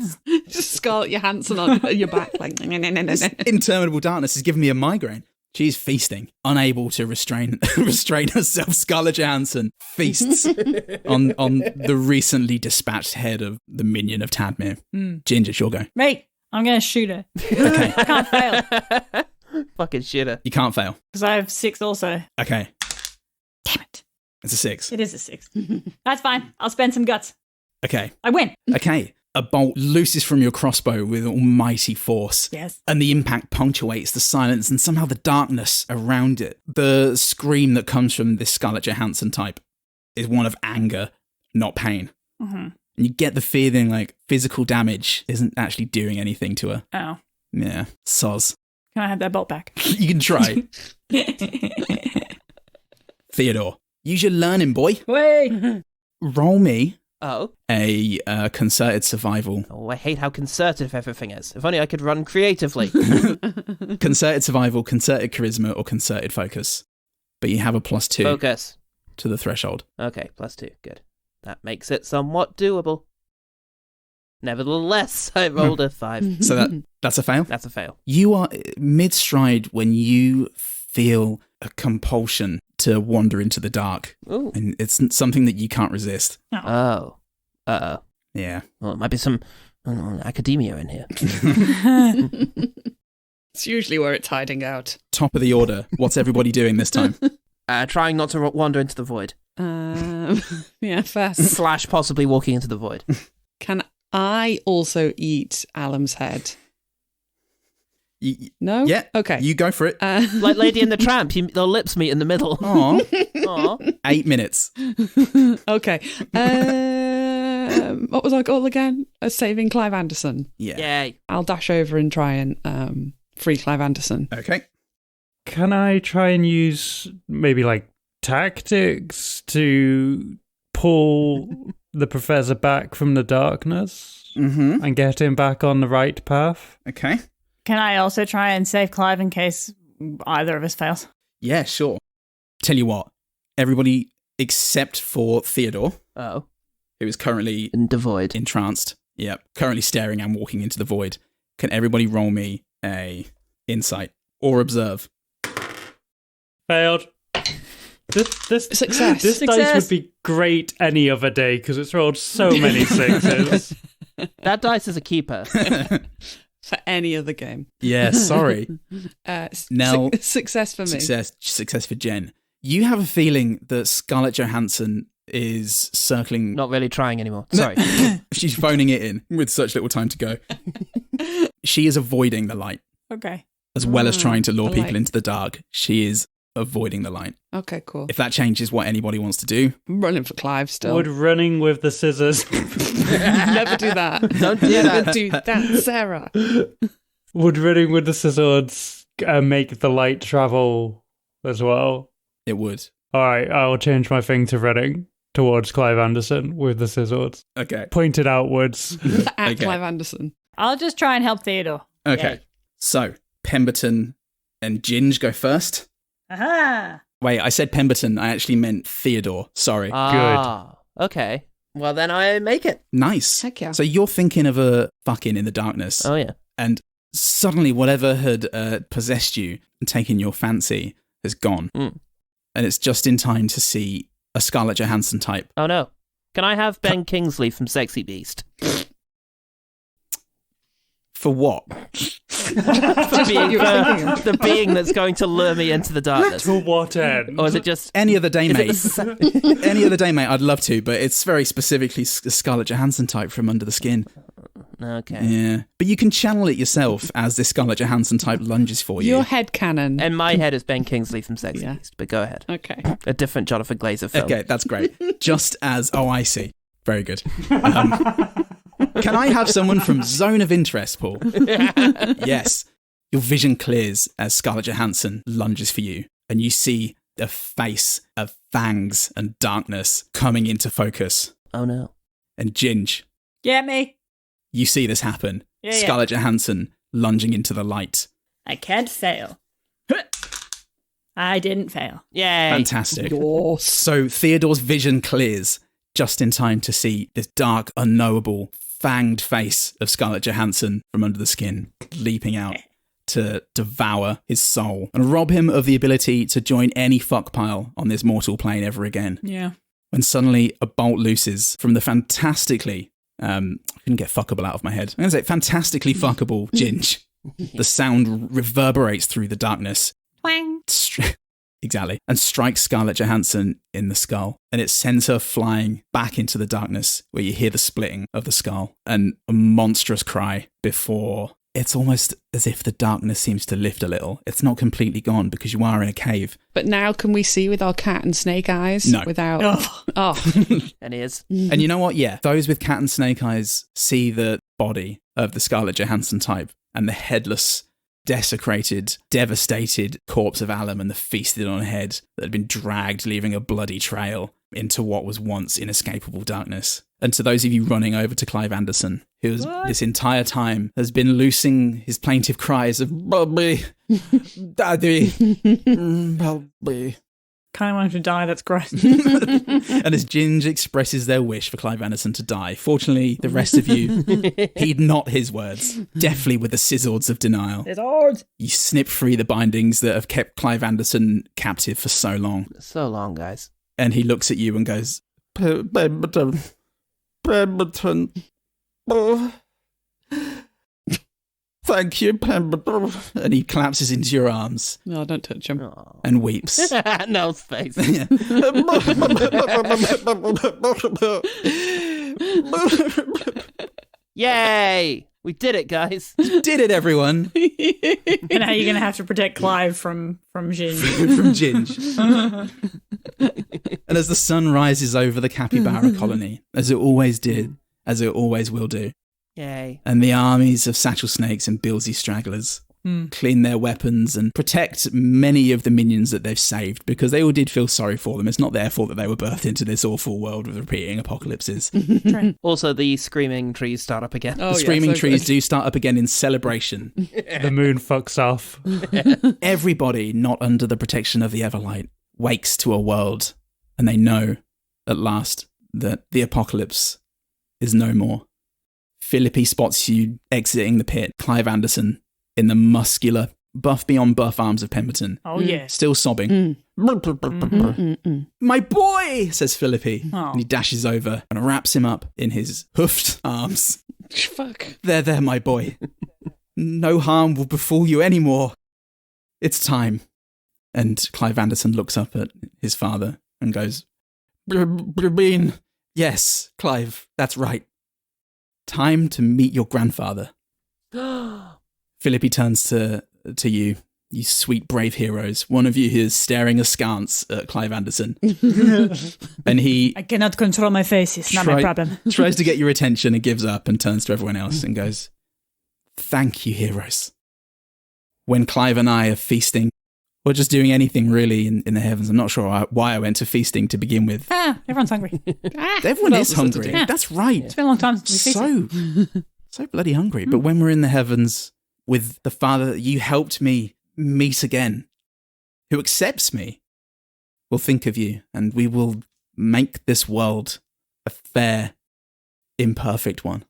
[SPEAKER 5] Just Scarlett Johansson on your back. Like,
[SPEAKER 1] This interminable darkness has given me a migraine. She's feasting, unable to restrain herself. Scarlett Johansson feasts on the recently dispatched head of the minion of Tadmir. Ginger, it's your go.
[SPEAKER 2] Mate, I'm going to shoot her.
[SPEAKER 1] Okay,
[SPEAKER 2] I can't fail
[SPEAKER 4] Fucking shitter.
[SPEAKER 1] you can't fail.
[SPEAKER 2] because I have 6 also.
[SPEAKER 1] Okay,
[SPEAKER 2] Damn it.
[SPEAKER 1] it's a 6.
[SPEAKER 2] It is a 6. That's fine. I'll spend some guts.
[SPEAKER 1] Okay,
[SPEAKER 2] I win.
[SPEAKER 1] okay. A bolt looses from your crossbow with almighty force.
[SPEAKER 2] Yes.
[SPEAKER 1] And the impact punctuates the silence and somehow the darkness around it. The scream that comes from this Scarlett Johansson type is one of anger, not pain.
[SPEAKER 2] Mm-hmm.
[SPEAKER 1] And you get the feeling like physical damage isn't actually doing anything to her.
[SPEAKER 2] Oh.
[SPEAKER 1] Yeah, soz.
[SPEAKER 2] Can I have that bolt back?
[SPEAKER 1] You can try. Theodore, use your learning, boy.
[SPEAKER 2] Wait.
[SPEAKER 1] Roll me
[SPEAKER 4] Oh.
[SPEAKER 1] a concerted survival.
[SPEAKER 4] Oh, I hate how concerted everything is. If only I could run creatively.
[SPEAKER 1] Concerted survival, concerted charisma, or concerted focus. But you have a +2.
[SPEAKER 4] Focus.
[SPEAKER 1] to the threshold.
[SPEAKER 4] Okay, +2. Good. That makes it somewhat doable. Nevertheless, I rolled a 5.
[SPEAKER 1] So that's a fail?
[SPEAKER 4] That's a fail.
[SPEAKER 1] You are mid-stride when you feel a compulsion to wander into the dark.
[SPEAKER 4] Ooh.
[SPEAKER 1] And it's something that you can't resist.
[SPEAKER 4] Oh. Uh-oh.
[SPEAKER 1] Yeah.
[SPEAKER 4] Well, it might be some academia in here.
[SPEAKER 5] It's usually where it's hiding out.
[SPEAKER 1] Top of the order. What's everybody doing this time?
[SPEAKER 4] Trying not to wander into the void.
[SPEAKER 5] Yeah, first.
[SPEAKER 4] / possibly walking into the void.
[SPEAKER 5] Can I also eat Alum's head? No?
[SPEAKER 1] Yeah.
[SPEAKER 5] Okay.
[SPEAKER 1] You go for it.
[SPEAKER 4] Like Lady and the Tramp, their lips meet in the middle.
[SPEAKER 1] Aw. 8 minutes.
[SPEAKER 5] Okay. What was our goal again? Saving Clive Anderson.
[SPEAKER 1] Yeah.
[SPEAKER 4] Yay.
[SPEAKER 5] I'll dash over and try and free Clive Anderson.
[SPEAKER 1] Okay.
[SPEAKER 3] Can I try and use maybe like tactics to pull the professor back from the darkness and get him back on the right path?
[SPEAKER 1] Okay.
[SPEAKER 2] Can I also try and save Clive in case either of us fails?
[SPEAKER 1] Yeah, sure. Tell you what, everybody except for Theodore,
[SPEAKER 4] Oh.
[SPEAKER 1] who is currently
[SPEAKER 4] In the void.
[SPEAKER 1] entranced, currently staring and walking into the void. Can everybody roll me a insight or observe?
[SPEAKER 3] Failed. This
[SPEAKER 5] Success.
[SPEAKER 3] This dice
[SPEAKER 2] Success.
[SPEAKER 3] would be great any other day because it's rolled so many 6s.
[SPEAKER 4] That dice is a keeper.
[SPEAKER 5] For any other game.
[SPEAKER 1] Yeah, sorry. Now,
[SPEAKER 5] Success for me.
[SPEAKER 1] Success for Jen. You have a feeling that Scarlett Johansson is circling.
[SPEAKER 4] Not really trying anymore. Sorry.
[SPEAKER 1] She's phoning it in with such little time to go. She is avoiding the light.
[SPEAKER 2] Okay.
[SPEAKER 1] As well as trying to lure
[SPEAKER 5] the
[SPEAKER 1] people
[SPEAKER 5] light.
[SPEAKER 1] into the dark, she is avoiding the light.
[SPEAKER 5] Okay, cool.
[SPEAKER 1] If that changes what anybody wants to do,
[SPEAKER 5] I'm running for Clive still.
[SPEAKER 3] Would running with the scissors
[SPEAKER 5] Never do that.
[SPEAKER 4] Don't do
[SPEAKER 5] Never
[SPEAKER 4] that.
[SPEAKER 5] do that, Sarah.
[SPEAKER 3] would running with the scissors make the light travel as well?
[SPEAKER 1] it would.
[SPEAKER 3] All right, I'll change my thing to running towards Clive Anderson with the scissors
[SPEAKER 1] Okay.
[SPEAKER 3] pointed outwards.
[SPEAKER 5] At
[SPEAKER 1] Okay.
[SPEAKER 5] Clive Anderson.
[SPEAKER 2] I'll just try and help Theodore.
[SPEAKER 1] Okay.
[SPEAKER 4] Yay.
[SPEAKER 1] So, Pemberton and Ginge go first.
[SPEAKER 2] Aha!
[SPEAKER 1] Wait, I said Pemberton. I actually meant Theodore. Sorry.
[SPEAKER 4] Ah, okay. Well, then I make it.
[SPEAKER 1] Nice.
[SPEAKER 5] Heck yeah.
[SPEAKER 1] So you're thinking of a fucking in the darkness.
[SPEAKER 4] Oh, yeah.
[SPEAKER 1] And suddenly whatever had possessed you and taken your fancy has gone.
[SPEAKER 4] Mm.
[SPEAKER 1] And it's just in time to see a Scarlett Johansson type.
[SPEAKER 4] Oh, no. Can I have Ben Kingsley from Sexy Beast?
[SPEAKER 1] For what?
[SPEAKER 4] For being the being that's going to lure me into the darkness.
[SPEAKER 3] To what end?
[SPEAKER 4] Or is it just...
[SPEAKER 1] Any other day,
[SPEAKER 4] Is it
[SPEAKER 1] mate.
[SPEAKER 4] the
[SPEAKER 1] Any other day, mate. I'd love to, but it's very specifically a Scarlett Johansson type from Under the Skin.
[SPEAKER 4] Okay.
[SPEAKER 1] Yeah. But you can channel it yourself as this Scarlett Johansson type lunges for you.
[SPEAKER 5] Your headcanon.
[SPEAKER 4] And my head is Ben Kingsley from Sexy
[SPEAKER 5] Yeah.
[SPEAKER 4] Beast, but go ahead.
[SPEAKER 5] Okay.
[SPEAKER 4] A different Jonathan Glazer film.
[SPEAKER 1] Okay, that's great. Just as... Oh, I see. Very good. Can I have someone from Zone of Interest, Paul? Yes. Your vision clears as Scarlett Johansson lunges for you, and you see a face of fangs and darkness coming into focus.
[SPEAKER 4] Oh, no.
[SPEAKER 1] And Ginge,
[SPEAKER 2] Get me.
[SPEAKER 1] you see this happen.
[SPEAKER 2] Yeah.
[SPEAKER 1] Scarlett Johansson lunging into the light.
[SPEAKER 2] I can't fail. I didn't fail.
[SPEAKER 4] Yay.
[SPEAKER 1] Fantastic.
[SPEAKER 5] Yours.
[SPEAKER 1] So Theodore's vision clears just in time to see this dark, unknowable, fanged face of Scarlett Johansson from under the skin, leaping out to devour his soul and rob him of the ability to join any fuckpile on this mortal plane ever again.
[SPEAKER 2] Yeah.
[SPEAKER 1] When suddenly a bolt looses from the fantastically, I couldn't get fuckable out of my head. I'm going to say fantastically fuckable Ginge. The sound reverberates through the darkness.
[SPEAKER 2] Twang.
[SPEAKER 1] Exactly. And strikes Scarlett Johansson in the skull. And it sends her flying back into the darkness where you hear the splitting of the skull and a monstrous cry before it's almost as if the darkness seems to lift a little. It's not completely gone because you are in a cave.
[SPEAKER 5] But now can we see with our cat and snake eyes?
[SPEAKER 1] No.
[SPEAKER 5] Without...
[SPEAKER 2] Oh.
[SPEAKER 5] Oh.
[SPEAKER 4] And he is.
[SPEAKER 1] And you know what? Yeah, those with cat and snake eyes see the body of the Scarlett Johansson type and the headless, desecrated, devastated corpse of Alum and the feasted on head that had been dragged, leaving a bloody trail into what was once inescapable darkness. And to those of you running over to Clive Anderson, who this entire time has been loosing his plaintive cries of "Bobby, Daddy, Bobby,"
[SPEAKER 2] Kind of want him to die, that's gross.
[SPEAKER 1] And as Ginge expresses their wish for Clive Anderson to die, fortunately, the rest of you heed not his words, deftly with the scissors of denial.
[SPEAKER 2] Scissors!
[SPEAKER 1] You snip free the bindings that have kept Clive Anderson captive for so long.
[SPEAKER 4] So long, guys.
[SPEAKER 1] And he looks at you and goes, Pemberton. Thank you, Pemberton. And he collapses into your arms.
[SPEAKER 5] No, don't touch him.
[SPEAKER 1] And weeps.
[SPEAKER 4] Nell's face.
[SPEAKER 1] Yeah.
[SPEAKER 4] Yay! We did it, guys.
[SPEAKER 1] Did it, everyone.
[SPEAKER 2] And now you're going to have to protect Clive from Jin.
[SPEAKER 1] From Ginge. And as the sun rises over the capybara colony, as it always did, as it always will do,
[SPEAKER 4] Yay.
[SPEAKER 1] and the armies of satchel snakes and billsy stragglers clean their weapons and protect many of the minions that they've saved, because they all did feel sorry for them. It's not their fault that they were birthed into this awful world with repeating apocalypses.
[SPEAKER 4] Also, the screaming trees start up again.
[SPEAKER 1] The screaming trees do start up again in celebration.
[SPEAKER 3] The moon fucks off.
[SPEAKER 1] Everybody not under the protection of the Everlight wakes to a world, and they know at last that the apocalypse is no more. Philippi spots you exiting the pit, Clive Anderson in the muscular, buff beyond buff arms of Pemberton.
[SPEAKER 2] Oh, yeah.
[SPEAKER 1] Still sobbing. My boy, says Philippi.
[SPEAKER 2] Oh.
[SPEAKER 1] And he dashes over and wraps him up in his hoofed arms.
[SPEAKER 5] Fuck.
[SPEAKER 1] There, my boy. No harm will befall you anymore. It's time. And Clive Anderson looks up at his father and goes, Bean. Yes, Clive, that's right. Time to meet your grandfather. Philippi turns to you, you sweet, brave heroes. One of you is staring askance at Clive Anderson. And he...
[SPEAKER 2] I cannot control my face. It's not my problem.
[SPEAKER 1] Tries to get your attention and gives up and turns to everyone else and goes, thank you, heroes. When Clive and I are feasting, or just doing anything really in the heavens, I'm not sure why I went to feasting to begin with.
[SPEAKER 2] Everyone's hungry.
[SPEAKER 1] Everyone is hungry.
[SPEAKER 2] Yeah.
[SPEAKER 1] That's right.
[SPEAKER 2] It's been a long time since we feasted.
[SPEAKER 1] So bloody hungry. But when we're in the heavens with the Father that you helped me meet again, who accepts me, we'll think of you and we will make this world a fair, imperfect one.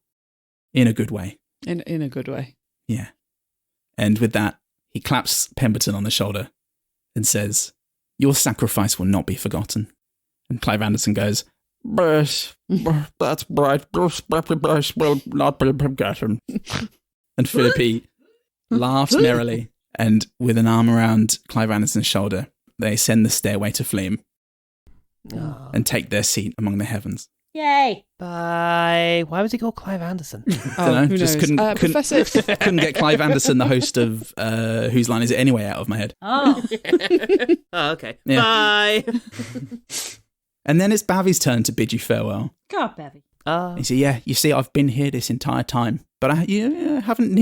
[SPEAKER 1] In a good way.
[SPEAKER 5] In a good way.
[SPEAKER 1] Yeah. And with that, he claps Pemberton on the shoulder and says, your sacrifice will not be forgotten. And Clive Anderson goes, that's right. Your sacrifice will not be forgotten. And Philippi laughs merrily, and with an arm around Clive Anderson's shoulder, they ascend the stairway to Flame and take their seat among the heavens.
[SPEAKER 2] Yay!
[SPEAKER 4] Bye. Why was he called Clive Anderson?
[SPEAKER 5] Who
[SPEAKER 1] just
[SPEAKER 5] knows? Professor...
[SPEAKER 1] couldn't get Clive Anderson, the host of Whose Line Is It Anyway, out of my head.
[SPEAKER 2] Oh.
[SPEAKER 4] Oh, okay.
[SPEAKER 1] Yeah.
[SPEAKER 4] Bye.
[SPEAKER 1] And then it's Bavi's turn to bid you farewell.
[SPEAKER 2] God, Bevy.
[SPEAKER 1] He said, yeah, you see, I've been here this entire time, but you haven't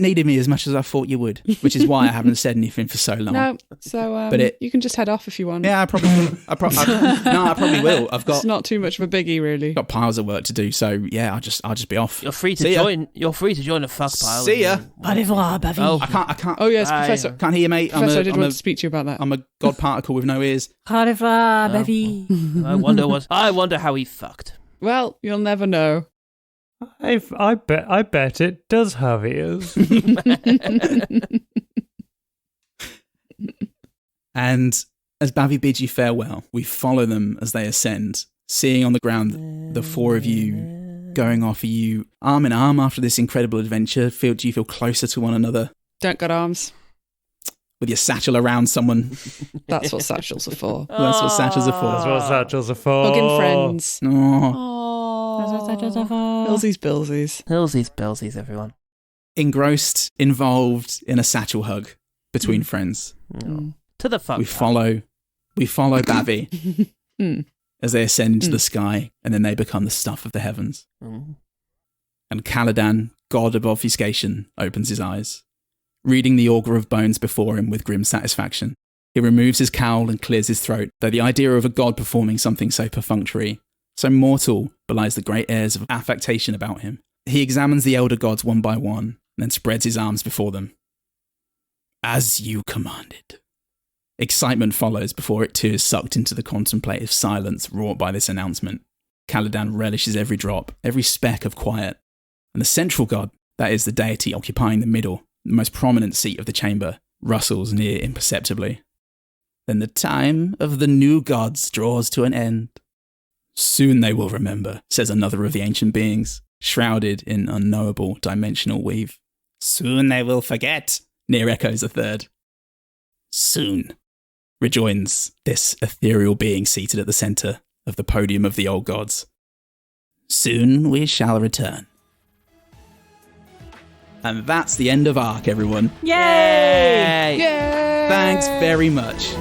[SPEAKER 1] needed me as much as I thought you would, which is why I haven't said anything for so long.
[SPEAKER 5] No, so
[SPEAKER 1] but
[SPEAKER 5] you can just head off if you want.
[SPEAKER 1] Yeah, I probably will. I probably will.
[SPEAKER 5] It's not too much of a biggie, really.
[SPEAKER 1] Got piles of work to do, so yeah, I'll just be off.
[SPEAKER 4] You're free to join. You're free to join the fuck pile.
[SPEAKER 1] See ya.
[SPEAKER 2] Au revoir, Bevy.
[SPEAKER 4] Oh.
[SPEAKER 1] I can't.
[SPEAKER 5] Oh yes,
[SPEAKER 4] Bye.
[SPEAKER 5] Professor.
[SPEAKER 1] Can't hear you, mate.
[SPEAKER 5] Professor, I did want to speak to you about that.
[SPEAKER 1] I'm a god particle with no ears.
[SPEAKER 2] Au revoir, Bevy.
[SPEAKER 4] I wonder how he fucked.
[SPEAKER 5] Well, you'll never know.
[SPEAKER 3] I bet it does have ears.
[SPEAKER 1] And as Bavi bids you farewell, we follow them as they ascend, seeing on the ground the four of you going off. Are you arm in arm after this incredible adventure? Do you feel closer to one another?
[SPEAKER 5] Don't got arms.
[SPEAKER 1] With your satchel around someone?
[SPEAKER 5] That's what satchels are for.
[SPEAKER 1] That's what satchels are for.
[SPEAKER 3] That's what satchels are for.
[SPEAKER 5] Hugging friends.
[SPEAKER 1] Oh.
[SPEAKER 5] Billsies, Billsies.
[SPEAKER 4] Billsies, everyone.
[SPEAKER 1] Engrossed, involved in a satchel hug between friends.
[SPEAKER 4] To the fuck.
[SPEAKER 1] We follow Bavi as they ascend into the sky, and then they become the stuff of the heavens. And Caladan, god of obfuscation, opens his eyes, reading the augur of bones before him with grim satisfaction. He removes his cowl and clears his throat, though the idea of a god performing something so perfunctory, so mortal, belies the great airs of affectation about him. He examines the elder gods one by one, and then spreads his arms before them. As you commanded. Excitement follows before it too is sucked into the contemplative silence wrought by this announcement. Caladan relishes every drop, every speck of quiet. And the central god, that is the deity occupying the middle, the most prominent seat of the chamber, rustles near imperceptibly. Then the time of the new gods draws to an end. Soon they will remember, says another of the ancient beings, shrouded in unknowable dimensional weave. Soon they will forget, near echoes a third. Soon, rejoins this ethereal being seated at the centre of the podium of the old gods. Soon we shall return. And that's the end of Arc, everyone.
[SPEAKER 2] Yay!
[SPEAKER 5] Yay!
[SPEAKER 1] Thanks very much.